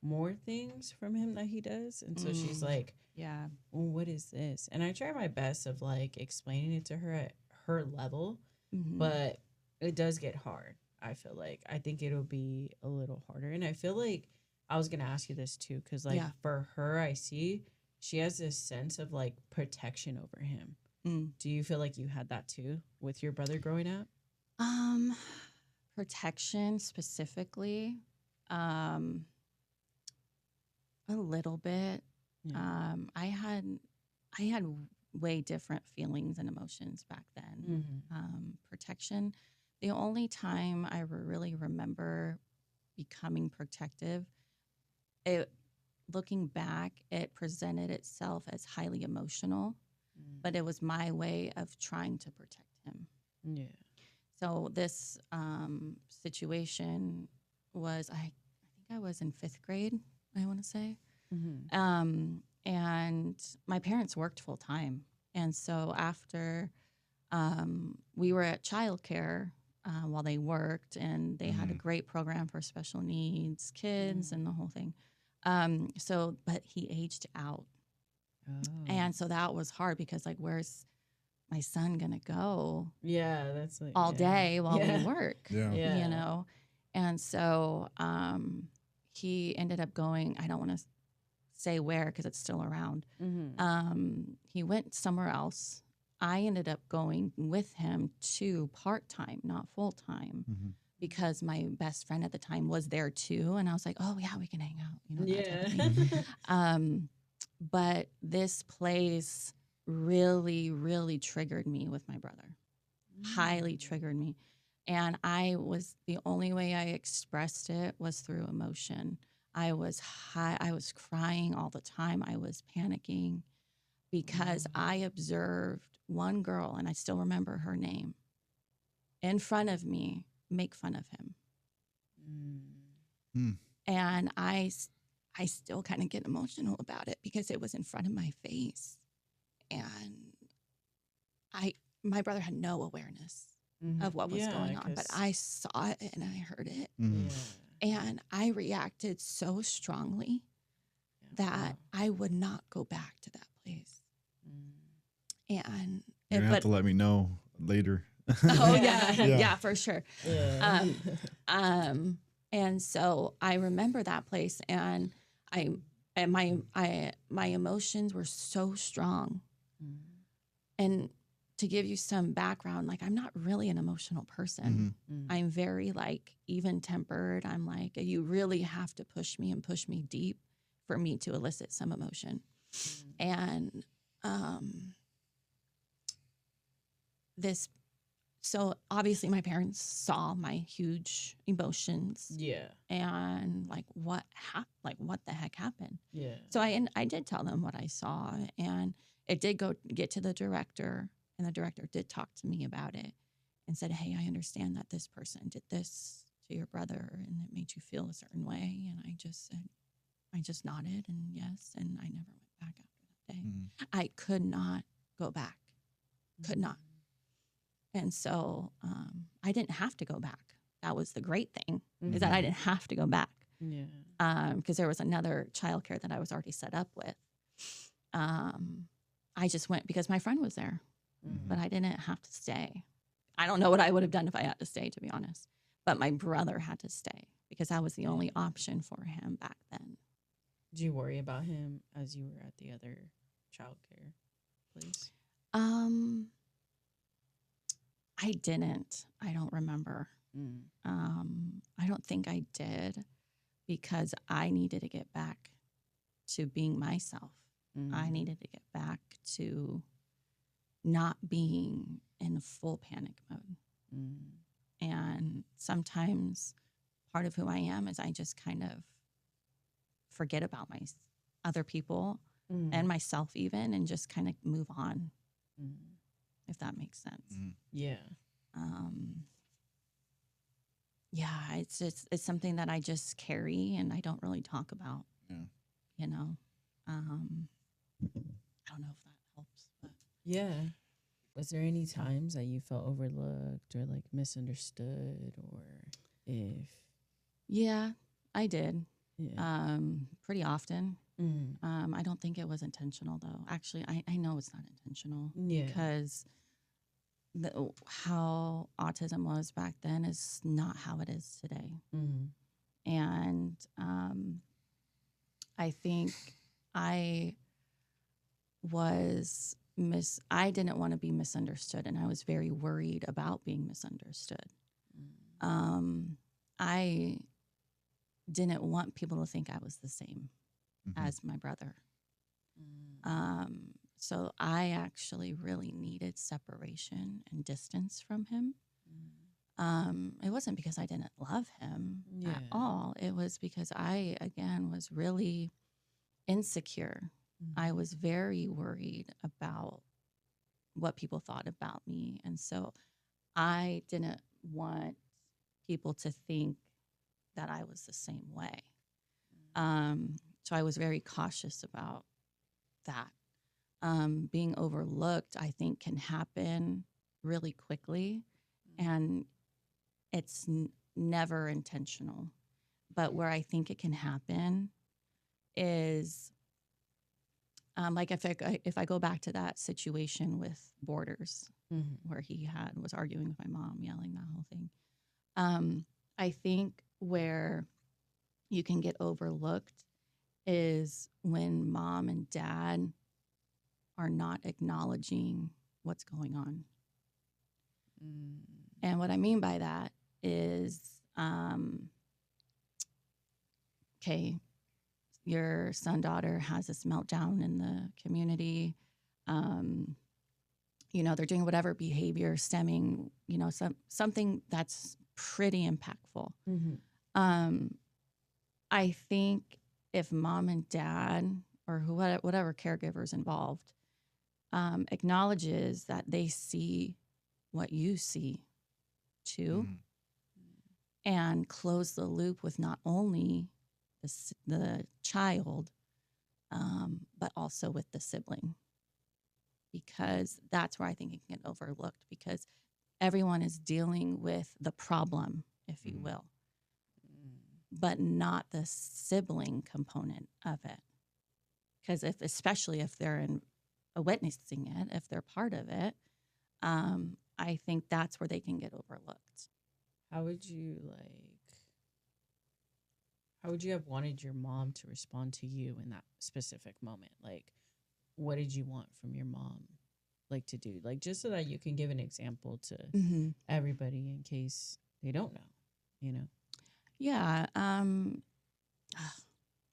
more things from him that he does. And so she's like, Yeah. well, what is this? And I try my best of like explaining it to her at her level, Mhm. but it does get hard. I feel like I think it'll be a little harder. And I feel like I was gonna ask you this too, because like Yeah. for her, I see she has this sense of like protection over him. Do you feel like you had that too with your brother growing up? Protection specifically, a little bit. Yeah. I had way different feelings and emotions back then. Protection. The only time I really remember becoming protective, it looking back, it presented itself as highly emotional, but it was my way of trying to protect him. Yeah. So this situation was, I think I was in 5th grade, I want to say. And my parents worked full time. And so after we were at childcare while they worked, and they had a great program for special needs kids and the whole thing. But he aged out. Oh. And so that was hard because, like, where's my son gonna go Yeah, that's like all day while we work? Yeah. You know? And so he ended up going, I don't want to say where because it's still around. He went somewhere else. I ended up going with him to part-time, not full-time, because my best friend at the time was there too. And I was like, oh yeah, we can hang out. You know, that type of thing. But this place really, really triggered me with my brother. Highly triggered me. And the only way I expressed it was through emotion. I was crying all the time. I was panicking because I observed one girl, and I still remember her name, in front of me make fun of him. And I still kind of get emotional about it because it was in front of my face. And my brother had no awareness of what was going on, but I saw it and I heard it. And I reacted so strongly that I would not go back to that place. And You're gonna have to let me know later. Oh yeah, for sure. Yeah. And so I remember that place, and my emotions were so strong. And to give you some background, like, I'm not really an emotional person. I'm very like even tempered. I'm like, you really have to push me and push me deep for me to elicit some emotion. And so obviously my parents saw my huge emotions. Yeah. And like what the heck happened? Yeah. So I did tell them what I saw, and it did get to the director, and the director did talk to me about it and said, hey, I understand that this person did this to your brother and it made you feel a certain way. And I just nodded and yes, and I never went back after that day. I could not go back. Could not. And so I didn't have to go back. That was the great thing, is that I didn't have to go back. Yeah. Because there was another childcare that I was already set up with. I just went because my friend was there, but I didn't have to stay. I don't know what I would have done if I had to stay, to be honest. But my brother had to stay because that was the only option for him back then. Did you worry about him as you were at the other childcare place? I didn't. I don't remember. I don't think I did because I needed to get back to being myself. I needed to get back to not being in full panic mode. And sometimes part of who I am is I just kind of forget about my other people and myself even, and just kind of move on, if that makes sense. Yeah. Yeah, it's something that I just carry and I don't really talk about. Yeah. You know, I don't know if that helps. But. Yeah. Was there any times that you felt overlooked or like misunderstood, or if? Yeah, I did. Yeah. Pretty often. I don't think it was intentional though. Actually, I know it's not intentional. Yeah. Because how autism was back then is not how it is today. And I think I was I didn't want to be misunderstood, and I was very worried about being misunderstood. I didn't want people to think I was the same as my brother. So I actually really needed separation and distance from him. It wasn't because I didn't love him at all. It was because I, again, was really insecure. I was very worried about what people thought about me. And so I didn't want people to think that I was the same way. So I was very cautious about that. Being overlooked, I think, can happen really quickly, and it's never intentional. But where I think it can happen is, like if I go back to that situation with Borders, where he was arguing with my mom, yelling, that whole thing. I think where you can get overlooked is when mom and dad are not acknowledging what's going on. And what I mean by that is, okay, your son, daughter has this meltdown in the community. They're doing whatever behavior stemming, something that's pretty impactful. I think if mom and dad or whatever caregiver's involved acknowledges that they see what you see too, and close the loop with not only the child, but also with the sibling, because that's where I think it can get overlooked, because everyone is dealing with the problem, if you will, but not the sibling component of it. Because especially if they're witnessing it, if they're part of it, I think that's where they can get overlooked. How would you have wanted your mom to respond to you in that specific moment? Like, what did you want from your mom, like, to do? Like, just so that you can give an example to everybody in case they don't know, Yeah. I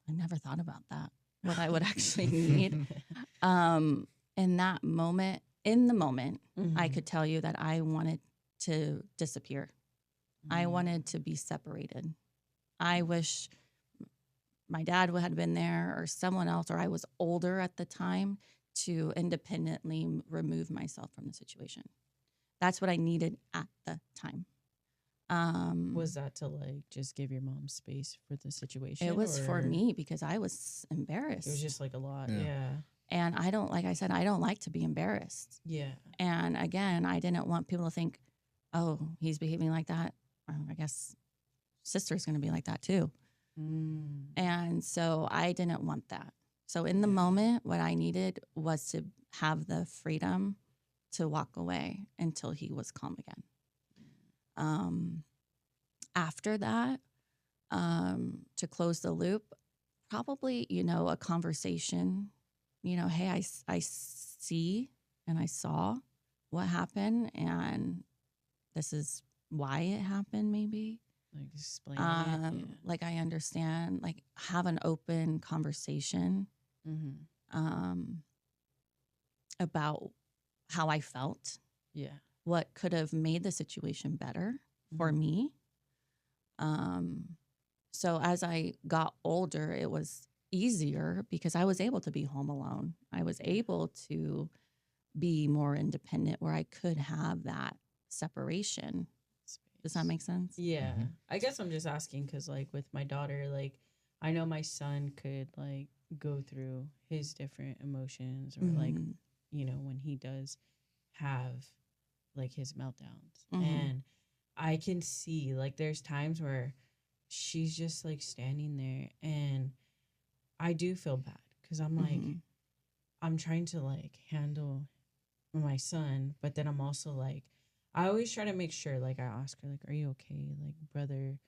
never thought about that, what I would actually need. In the moment, I could tell you that I wanted to disappear. I wanted to be separated. I wish my dad had been there, or someone else, or I was older at the time to independently remove myself from the situation. That's what I needed at the time. Was that to just give your mom space for the situation? It was for me, because I was embarrassed. It was just a lot. Yeah. And I don't like to be embarrassed. Yeah. And again, I didn't want people to think, oh, he's behaving like that. I guess sister's going to be like that too. And so I didn't want that. So in the moment, what I needed was to have the freedom to walk away until he was calm again. After that, to close the loop, probably, a conversation, hey, I see and I saw what happened, and this is why it happened, maybe. Explain I understand, have an open conversation. um, about how I felt, Yeah. what could have made the situation better for me. So as I got older, it was easier because I was able to be home alone. I was able to be more independent where I could have that separation. Does that make sense? Yeah. Mhm. I guess I'm just asking because, like, with my daughter, like, I know my son could, like, go through his different emotions or, like, Mhm. you know, when he does have, like, his meltdowns. Mhm. And I can see, like, there's times where she's just, like, standing there and I do feel bad because I'm like, Mhm. I'm trying to, like, handle my son, but then I'm also like, I always try to make sure, like, I ask her, like, are you okay? Like, brother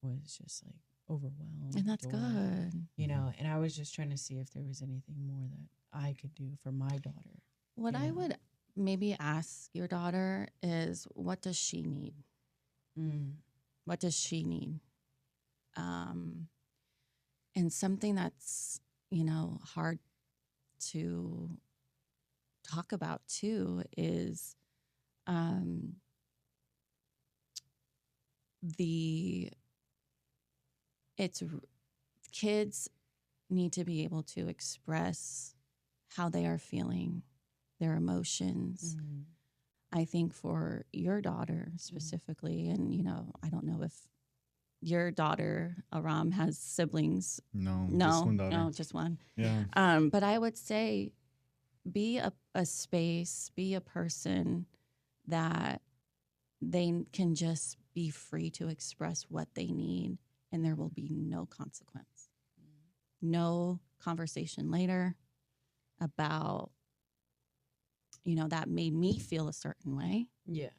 was just like overwhelmed, And that's or, good. you know, and I was just trying to see if there was anything more that I could do for my daughter. What you I know? would maybe ask your daughter is, what does she need? Mm. What does she need? And something that's, hard to talk about too is um, the it's r- kids need to be able to express how they are feeling, their emotions. Mm. I think for your daughter specifically, and I don't know if your daughter Aram has siblings. No, just No, one daughter. no, just one. Yeah. But I would say be a space, be a person that they can just be free to express what they need, and there will be no consequence. No conversation later about, that made me feel a certain way, Yeah.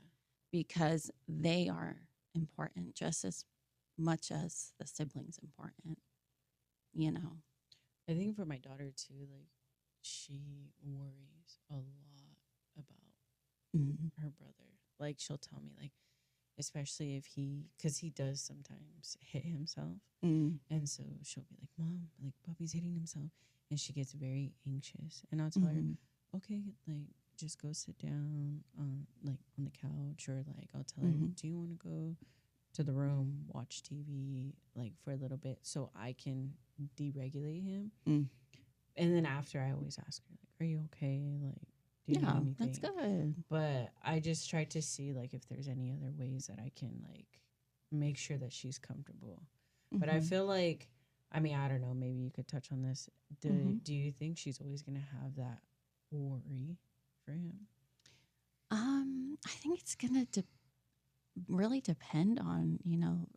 because they are important just as much as the siblings important, you know. I think for my daughter too, like, she worries a lot about Mhm. her brother. Like, she'll tell me, like, especially if because he does sometimes hit himself. Mm. And so she'll be like, Mom, like, Bubby's hitting himself. And she gets very anxious. And I'll tell her, Mhm. okay, like, just go sit down on, like, on the couch. Or, like, I'll tell her, Mhm. do you want to go to the room, watch TV, like, for a little bit so I can deregulate him? Mm. And then after, I always ask her, like, are you okay? Like, do you need Yeah, anything? that's good. But I just try to see, like, if there's any other ways that I can, like, make sure that she's comfortable. But I Mhm. feel like, I mean, I don't know, maybe you could touch on this. Mhm. Do you think she's always going to have that worry for him? I think it's gonna really depend on,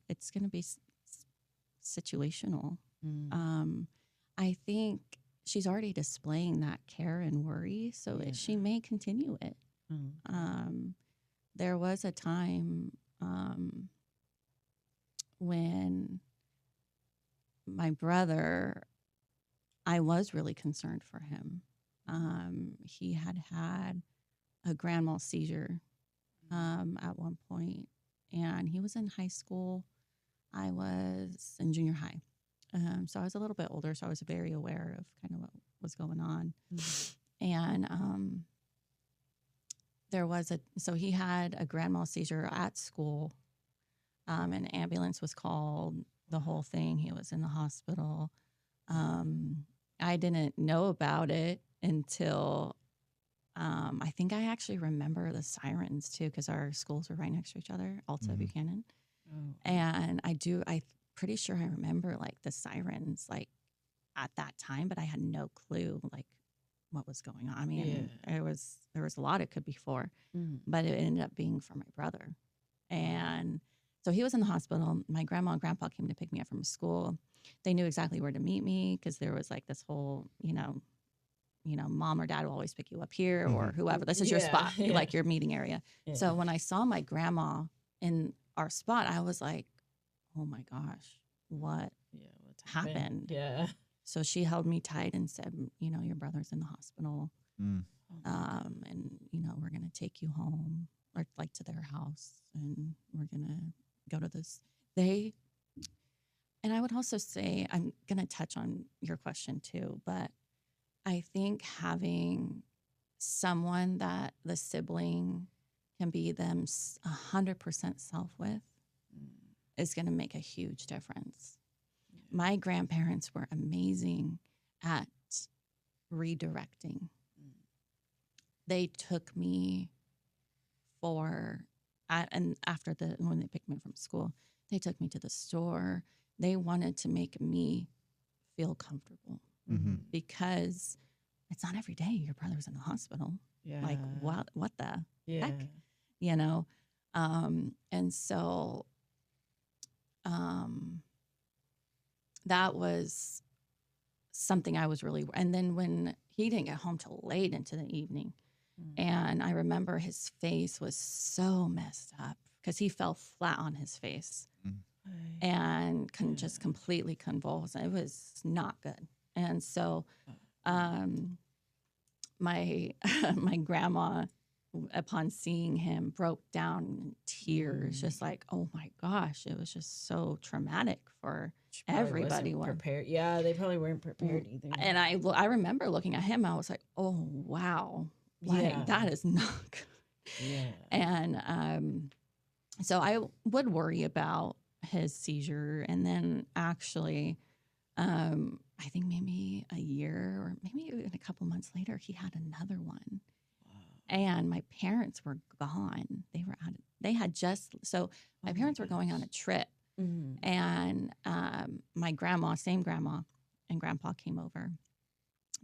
it's gonna be situational. Mm. I think she's already displaying that care and worry, so Yeah. she may continue it. Mm. There was a time when my brother, I was really concerned for him. He had a grand mal seizure at one point, and he was in high school. I was in junior high. So I was a little bit older, so I was very aware of kind of what was going on. And so he had a grand mal seizure at school. An ambulance was called, the whole thing. He was in the hospital. I didn't know about it until I think I actually remember the sirens too, because our schools were right next to each other, Alta, Buchanan. Oh. And I'm pretty sure I remember like the sirens like at that time, but I had no clue like what was going on. I mean, there was a lot it could be for, but it ended up being for my brother. And so he was in the hospital. My grandma and grandpa came to pick me up from school. They knew exactly where to meet me because there was like this whole, mom or dad will always pick you up here or whoever. This is your spot, like your meeting area. Yeah. So when I saw my grandma in our spot, I was like, oh my gosh, what What's happened? Yeah. So she held me tight and said, your brother's in the hospital. Mm. And, we're going to take you home or like to their house and we're going to go to this. And I would also say, I'm going to touch on your question too, but I think having someone that the sibling can be them 100% self with is going to make a huge difference. My grandparents were amazing at redirecting. They took me and after when they picked me up from school, they took me to the store. They wanted to make me feel comfortable because it's not every day your brother's in the hospital. Yeah. Like what the Yeah. heck, you know? And so, that was something I was really, and then when he didn't get home till late into the evening, and I remember his face was so messed up because he fell flat on his face and just completely convulsed. It was not good. And so, my my grandma, upon seeing him, broke down in tears, just like, oh my gosh, it was just so traumatic for She probably everybody. wasn't prepared. Yeah, they probably weren't prepared either. And I remember looking at him, I was like, oh wow, like that is not good. Yeah. And so I would worry about his seizure, and then actually, I think maybe a year or maybe even a couple months later, he had another one. And my parents were gone. They had just, so my parents were going on a trip. And my grandma, same grandma, and grandpa came over.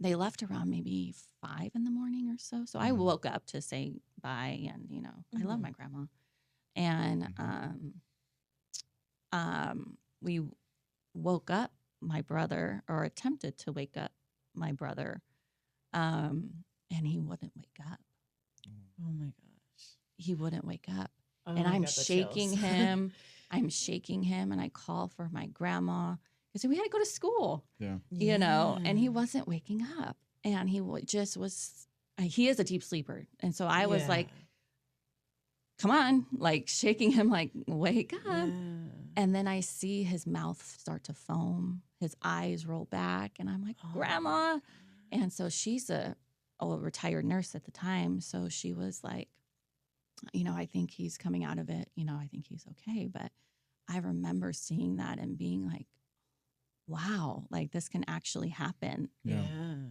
They left around maybe 5 a.m. or so. So I woke up to say bye, and I love my grandma. And we woke up my brother, or attempted to wake up my brother, and he wouldn't wake up. Oh my gosh. He wouldn't wake up. Oh, And I I'm got the shaking chills. him. I'm shaking him, and I call for my grandma because we had to go to school, and he wasn't waking up. And he just was, he is a deep sleeper. And so I was like, come on, like shaking him, like, wake up. Yeah. And then I see his mouth start to foam, his eyes roll back, and I'm like, Grandma. And so she's a retired nurse at the time. So she was like, I think he's coming out of it. I think he's okay. But I remember seeing that and being like, wow, like this can actually happen. Yeah.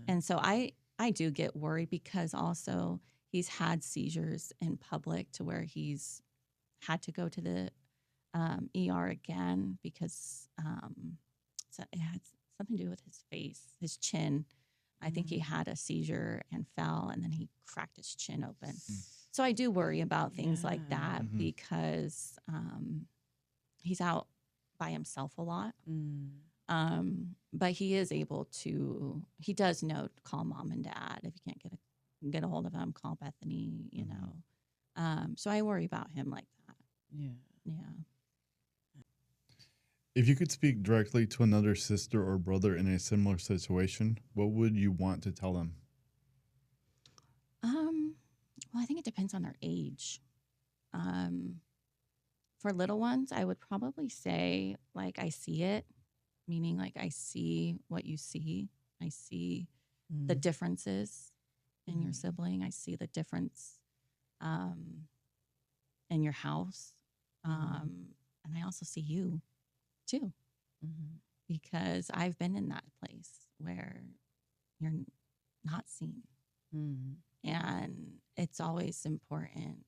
And so I do get worried because also he's had seizures in public to where he's had to go to the ER again because it had something to do with his face, his chin. I think he had a seizure and fell, and then he cracked his chin open. So I do worry about things like that because he's out by himself a lot. But he is able to, he does know to call mom and dad. If you can't get a hold of him, call Bethany, So I worry about him like that. Yeah. Yeah. If you could speak directly to another sister or brother in a similar situation, what would you want to tell them? Well, I think it depends on their age. For little ones, I would probably say, like, I see it, meaning like I see what you see. I see the differences in your sibling. I see the difference in your house. And I also see you too, because I've been in that place where you're not seen. And it's always important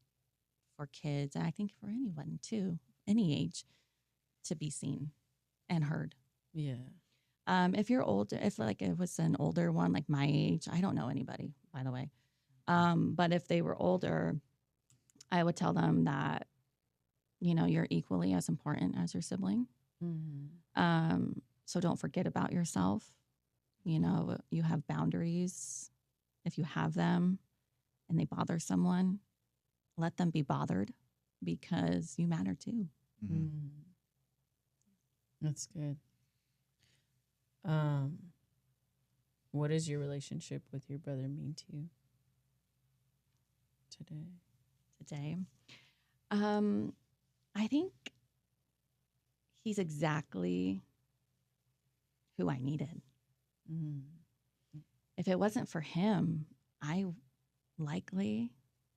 for kids, and I think for anyone too, any age, to be seen and heard. Yeah. If you're older, if like it was an older one, like my age, I don't know anybody, by the way. But if they were older, I would tell them that, you're equally as important as your sibling. So don't forget about yourself. You have boundaries. If you have them and they bother someone, let them be bothered because you matter too. That's good. What does your relationship with your brother mean to you today? I think he's exactly who I needed. if it wasn't for him, I likely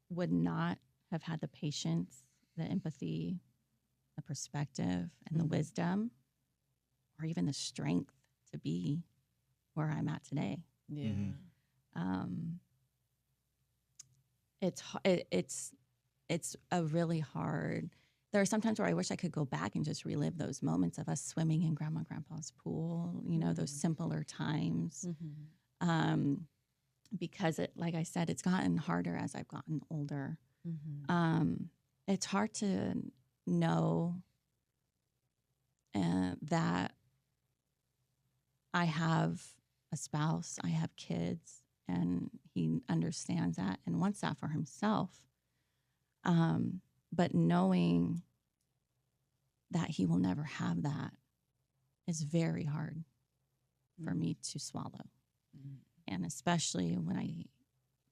would not have had the patience, the empathy, the perspective, and the wisdom, or even the strength to be where I'm at today. Yeah. It's a really hard. There are some times where I wish I could go back and just relive those moments of us swimming in Grandma and Grandpa's pool. You know, those simpler times. Because like I said, it's gotten harder as I've gotten older. It's hard to know that I have a spouse, I have kids, and he understands that and wants that for himself. But knowing that he will never have that is very hard for me to swallow. And especially when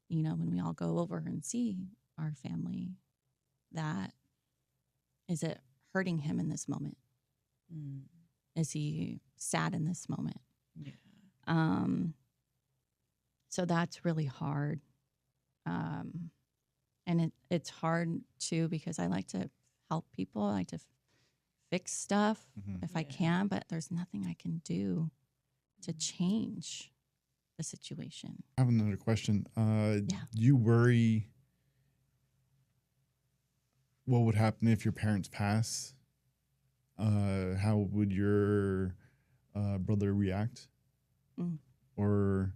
when we all go over and see our family, that is it hurting him in this moment? Is he sad in this moment? Yeah. So that's really hard. And it's hard too, because I like to help people. I like to fix stuff if I can, but there's nothing I can do to change the situation. I have another question. You worry what would happen if your parents pass? How would your brother react? Or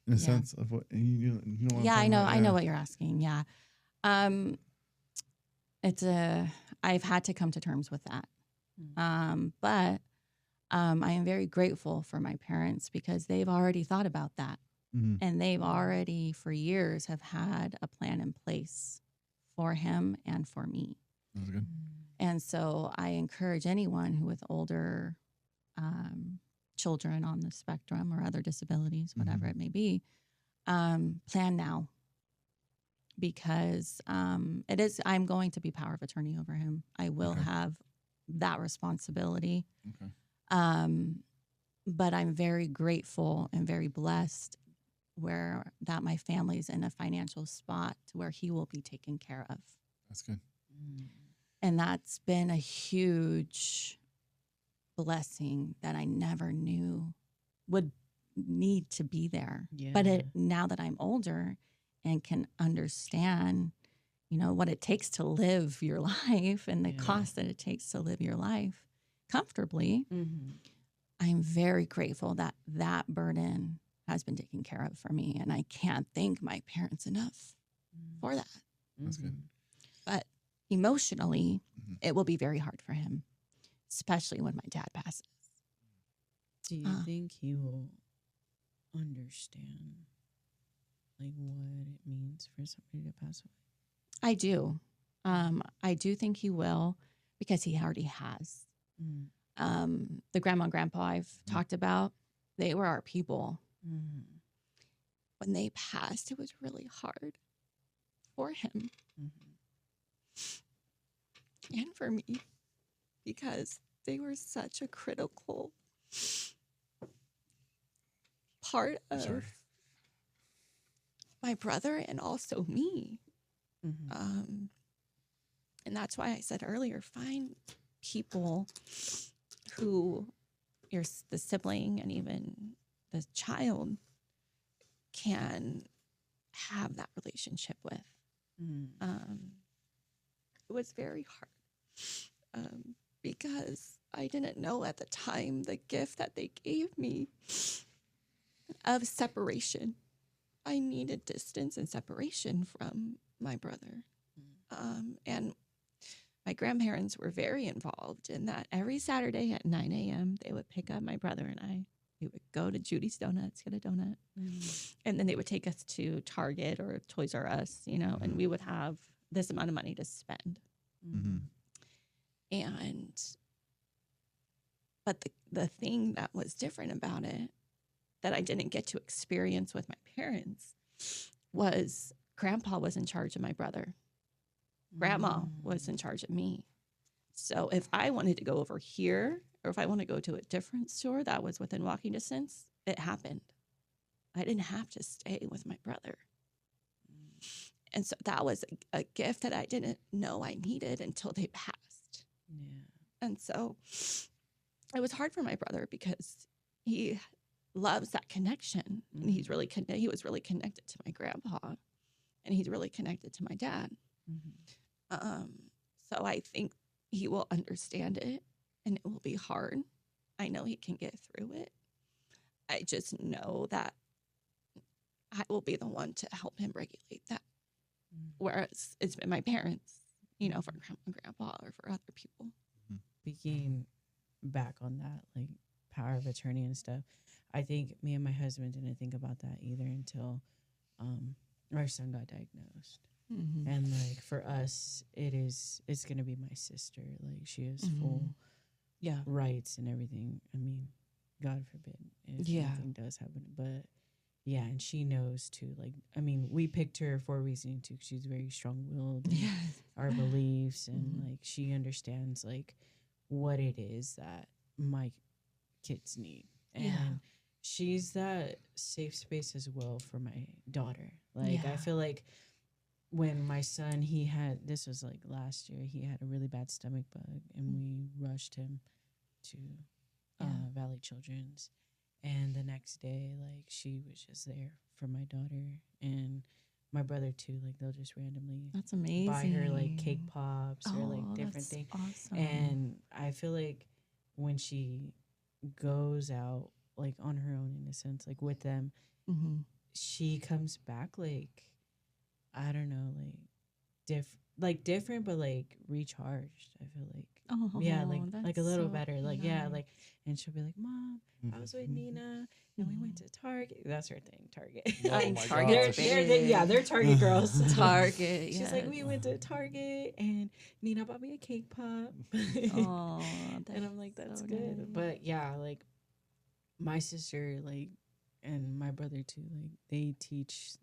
in a sense of what you know what I know what you're asking. Yeah. I've had to come to terms with that. But I am very grateful for my parents because they've already thought about that. And they've already for years have had a plan in place for him and for me. That's good. And so I encourage anyone who with older children on the spectrum or other disabilities, whatever it may be, plan now. Because I'm going to be power of attorney over him. I will have that responsibility. But I'm very grateful and very blessed that my family's in a financial spot where he will be taken care of. That's good. And that's been a huge blessing that I never knew would need to be there. Yeah. But now that I'm older and can understand, what it takes to live your life and the cost that it takes to live your life comfortably, I'm very grateful that that burden has been taken care of for me. And I can't thank my parents enough for that. That's good. But emotionally, it will be very hard for him, especially when my dad passes. Do you think he will understand what it means for somebody to pass away? I do. I do think he will because he already has. The grandma and grandpa I've talked about, they were our people. When they passed, it was really hard for him and for me because they were such a critical part of my brother and also me. And that's why I said earlier, find people who the sibling and even the child can have that relationship with. It was very hard because I didn't know at the time the gift that they gave me of separation. I needed distance and separation from my brother. And my grandparents were very involved in that. Every Saturday at 9 a.m., they would pick up my brother and I. We would go to Judy's Donuts, get a donut. And then they would take us to Target or Toys R Us, and we would have this amount of money to spend. But the thing that was different about it that I didn't get to experience with my parents was Grandpa was in charge of my brother. Grandma was in charge of me. So if I wanted to go over here or if I want to go to a different store that was within walking distance, it happened. I didn't have to stay with my brother. And so that was a gift that I didn't know I needed until they passed. Yeah. And so it was hard for my brother because he loves that connection. And he was really connected to my grandpa, and he's really connected to my dad. So I think he will understand it, and it will be hard. I know he can get through it. I just know that I will be the one to help him regulate that. Whereas it's been my parents, you know, for grandma and grandpa or for other people. Speaking back on that, like power of attorney and stuff, I think me and my husband didn't think about that either until our son got diagnosed. And like for us, it's gonna be my sister. Like she has full rights and everything. I mean, God forbid if anything does happen, but yeah, and she knows too. Like, I mean, we picked her for a reason too. 'Cause she's very strong-willed. Our beliefs, and like she understands like what it is that my kids need, and she's that safe space as well for my daughter. Like, I feel like when my son, this was like last year, he had a really bad stomach bug, and we rushed him to Valley Children's. And the next day, like, she was just there for my daughter and my brother too. Like, they'll just randomly That's amazing. buy her like cake pops or like different things. Awesome. And I feel like when she goes out like on her own, in a sense, like with them, she comes back like, I don't know, like different, but like recharged. I feel like, like a little better. Like, like, and she'll be like, "Mom, I was with Nina and we went to Target." That's her thing, Target. Oh my Target. gosh. They're Target girls. Target. She's like, "We went to Target and Nina bought me a cake pop." Oh, and I'm like, "That's so good." nice. But yeah, like my sister, like, and my brother too, like they teach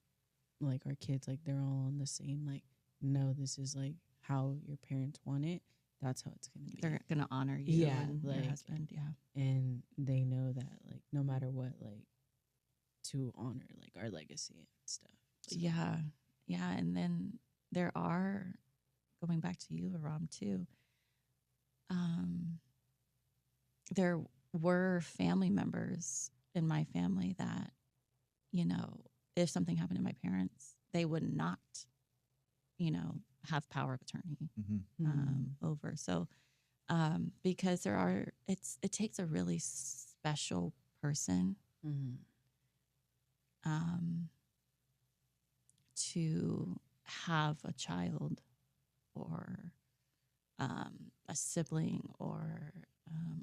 like our kids, like they're all on the same, like, no, this is like how your parents want it. That's how it's gonna be. They're gonna honor you and like, your husband. and they know that like no matter what, like to honor like our legacy and stuff. So. Yeah. And then there are, going back to you, Aram, too. There were family members in my family that, you know, if something happened to my parents, they would not, you know, have power of attorney over. So, because it takes a really special person to have a child or a sibling or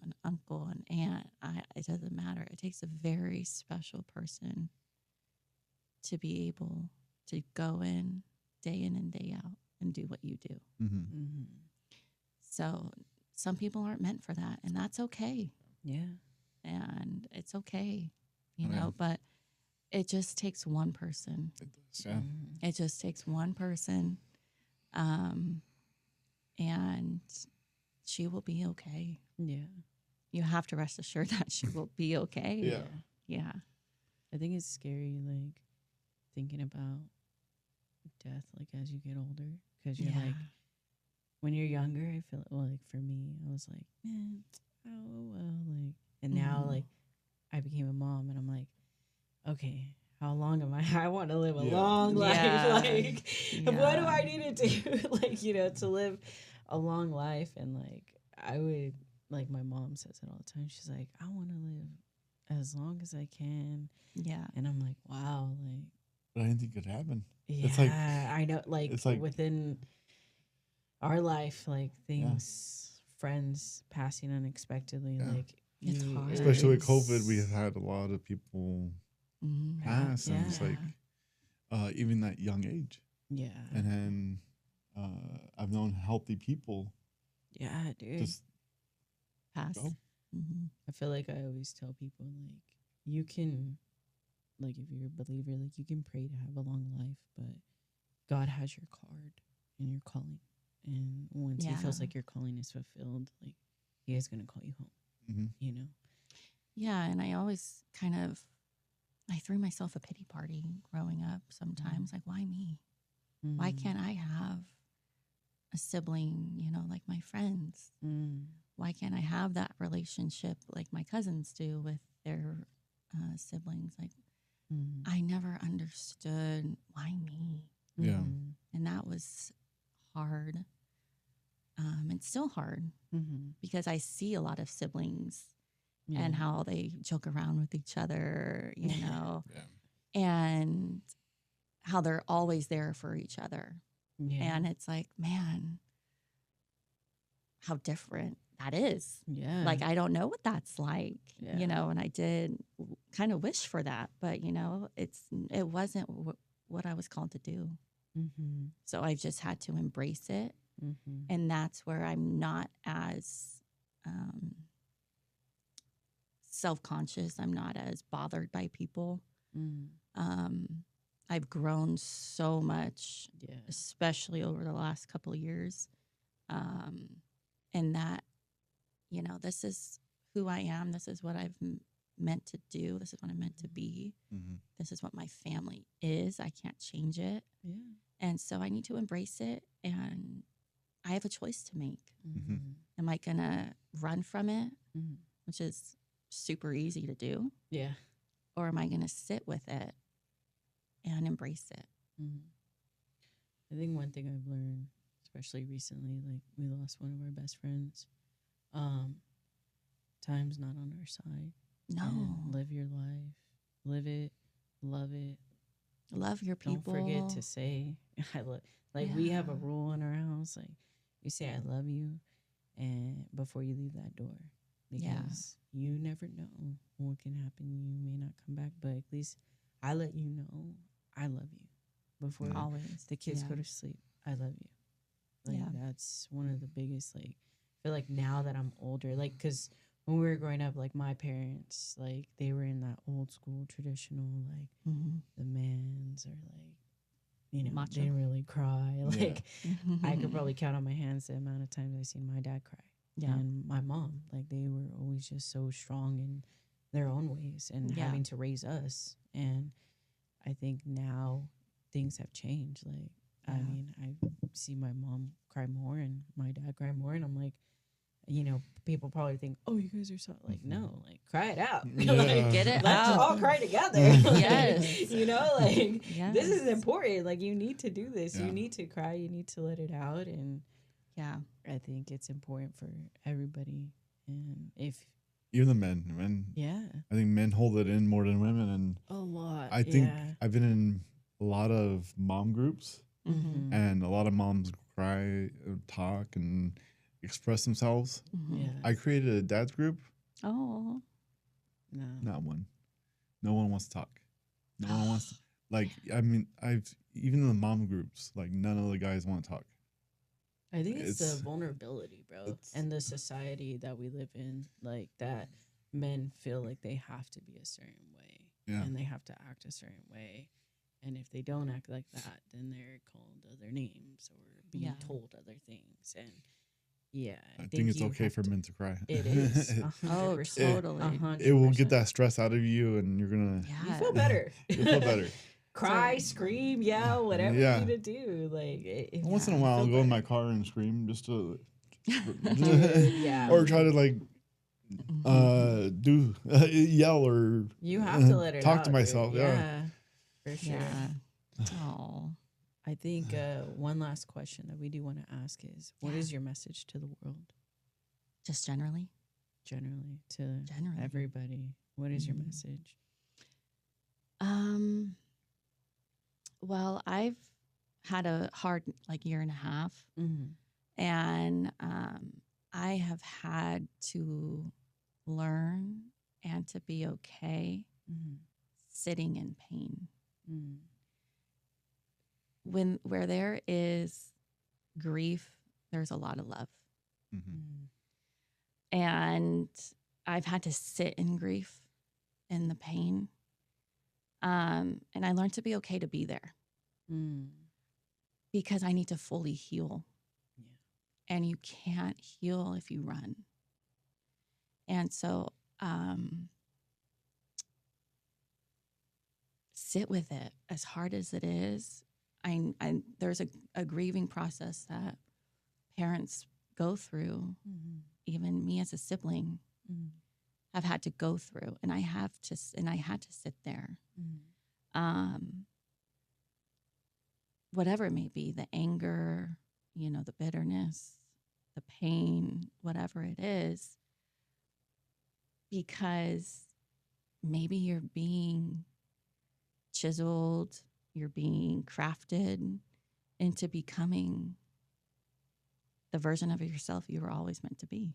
an uncle, an aunt. It doesn't matter. It takes a very special person to be able to go in and day out and do what you do. So some people aren't meant for that, and that's okay. Yeah. And it's okay, you know, but it just takes one person. It does, yeah. It just takes one person. And she will be okay. Yeah. You have to rest assured that she will be okay. Yeah. I think it's scary, like, thinking about death, like, as you get older. Because you're like, when you're younger, I feel like for me, I was like, man, oh, well, like, and now, like, I became a mom, and I'm like, okay, how long am I want to live a long life. Like, what do I need to do, like, you know, to live a long life? And, like, I would, like, my mom says it all the time. She's like, I want to live as long as I can. Yeah. And I'm like, wow, like. But anything could happen. Yeah, it's like, I know, like, it's like within our life, like, things, friends passing unexpectedly, like. It's hard. Especially with COVID, we have had a lot of people pass, and it's like, even that young age. Yeah. And then I've known healthy people. Yeah, dude. Just pass. I feel like I always tell people, like, you can, like, if you're a believer, like, you can pray to have a long life, but God has your card and your calling. And once he feels like your calling is fulfilled, like, he is going to call you home, you know? Yeah, and I always kind of I threw myself a pity party growing up sometimes. Like, why me? Why can't I have a sibling, like my friends? Why can't I have that relationship like my cousins do with their siblings? Like, I never understood why me. Yeah. And that was hard. It's still hard because I see a lot of siblings and how they joke around with each other, Yeah. and how they're always there for each other. Yeah. And it's like, man, how different that is. Yeah. Like, I don't know what that's like, Yeah. and I did kind of wish for that, but it wasn't what I was called to do. So I've just had to embrace it. And that's where I'm not as self-conscious. I'm not as bothered by people. I've grown so much, especially over the last couple of years. And that, this is who I am. This is what I've meant to do. This is what I'm meant to be. This is what my family is. I can't change it. Yeah. And so I need to embrace it. And I have a choice to make. Am I going to run from it, which is super easy to do? Yeah. Or am I going to sit with it and embrace it? I think one thing I've learned, especially recently, like we lost one of our best friends. Time's not on our side. No. And live your life. Live it. Love it. Love your people. Don't forget to say, I love. Like, we have a rule in our house. Like, you say, I love you, and before you leave that door. Because you never know what can happen. You may not come back, but at least I let you know I love you before always the kids go to sleep. I love you. Like, that's one of the biggest, like, I feel like now that I'm older, like, because when we were growing up, like, my parents, like, they were in that old school traditional, like, the mans are, like, macho. they didn't really cry. Like, I could probably count on my hands the amount of times I've seen my dad cry. Yeah. And my mom, like, they were always just so strong in their own ways and having to raise us. And I think now things have changed. Like, I mean, I see my mom cry more and my dad cry more. And I'm like, people probably think, oh, you guys are so, like, no, like, cry it out. Like, get it let's out. all cry together. Yes. Like, this is important. Like, you need to do this. You need to cry. You need to let it out. And I think it's important for everybody. And if even the men, I think men hold it in more than women, and a lot. I think I've been in a lot of mom groups, and a lot of moms cry, talk, and express themselves. I created a dad's group. Oh, no, not one. No one wants to talk. No one wants to. Like, I mean, even in the mom groups, like, none of the guys want to talk. I think it's the vulnerability, bro, and the society that we live in, like, that men feel like they have to be a certain way, and they have to act a certain way, and if they don't act like that, then they're called other names or being told other things, and I think it's okay for men to cry. It is. 100%. Totally. 100%. It will get that stress out of you, and you're gonna. You feel better. You feel better. Cry, scream, yell, whatever you need to do. Like, once in a while, I'll go in my car and scream just to, yeah, or try to, like, do yell, or you have to let it talk out, to myself. dude. Yeah, for sure. Oh, I think one last question that we do want to ask is, what is your message to the world? Just generally to everybody. What is your message? Well, I've had a hard, like, year and a half, and I have had to learn and to be okay sitting in pain. Where there is grief, there's a lot of love. And I've had to sit in grief, in the pain. And I learned to be okay to be there because I need to fully heal. And you can't heal if you run. And so sit with it as hard as it is. There's a grieving process that parents go through. Even me as a sibling have had to go through, and I had to sit there. Whatever it may be, the anger, the bitterness, the pain, whatever it is, because maybe you're being chiseled, you're being crafted into becoming the version of yourself you were always meant to be.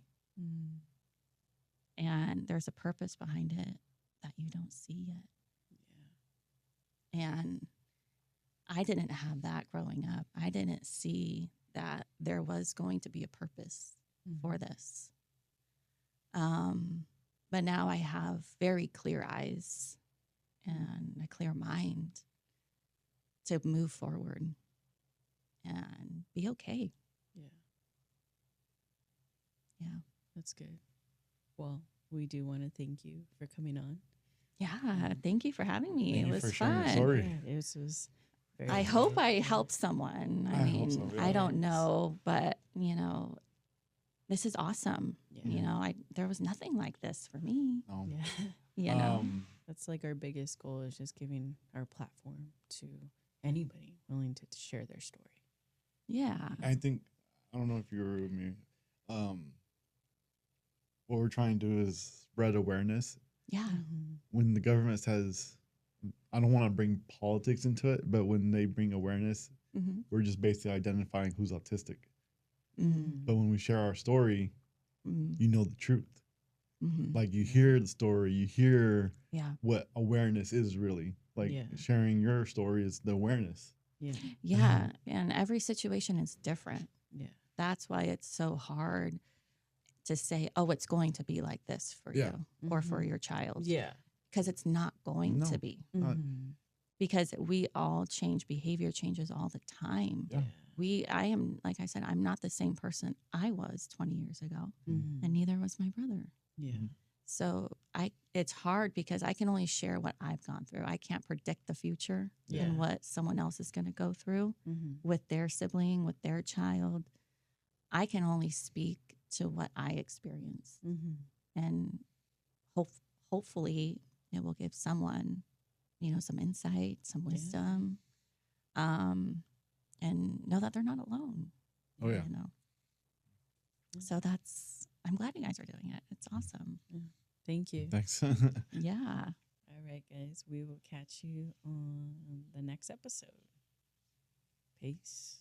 And there's a purpose behind it that you don't see yet. And I didn't have that growing up. I didn't see that there was going to be a purpose for this. But now I have very clear eyes and a clear mind to move forward and be okay. Yeah. That's good. Well, we do want to thank you for coming on. Yeah. Thank you for having me. Thank It you was for sharing your fun. story. Yeah, this was very I hope I helped someone. I I mean, hope so, yeah. I don't know, but this is awesome. Yeah. There was nothing like this for me. No. Yeah. That's like our biggest goal, is just giving our platform to anybody willing to share their story. Yeah. I think, I don't know if you were with me. What we're trying to do is spread awareness. Yeah. When the government says, I don't want to bring politics into it, but when they bring awareness, we're just basically identifying who's autistic. But when we share our story, you know the truth. Like you hear the story, you hear what awareness is really. Like sharing your story is the awareness. Yeah. And every situation is different. Yeah. That's why it's so hard to say, oh, it's going to be like this for you or for your child. Yeah. Because it's not going to be. Because we all change. Behavior changes all the time. I am, like I said, I'm not the same person I was 20 years ago, and neither was my brother. So it's hard because I can only share what I've gone through. I can't predict the future and what someone else is going to go through with their sibling, with their child. I can only speak to what I experience, and hopefully it will give someone, some insight, some wisdom, and know that they're not alone. Oh yeah. So I'm glad you guys are doing it. It's awesome. Thank you. Thanks. Yeah. All right, guys. We will catch you on the next episode. Peace.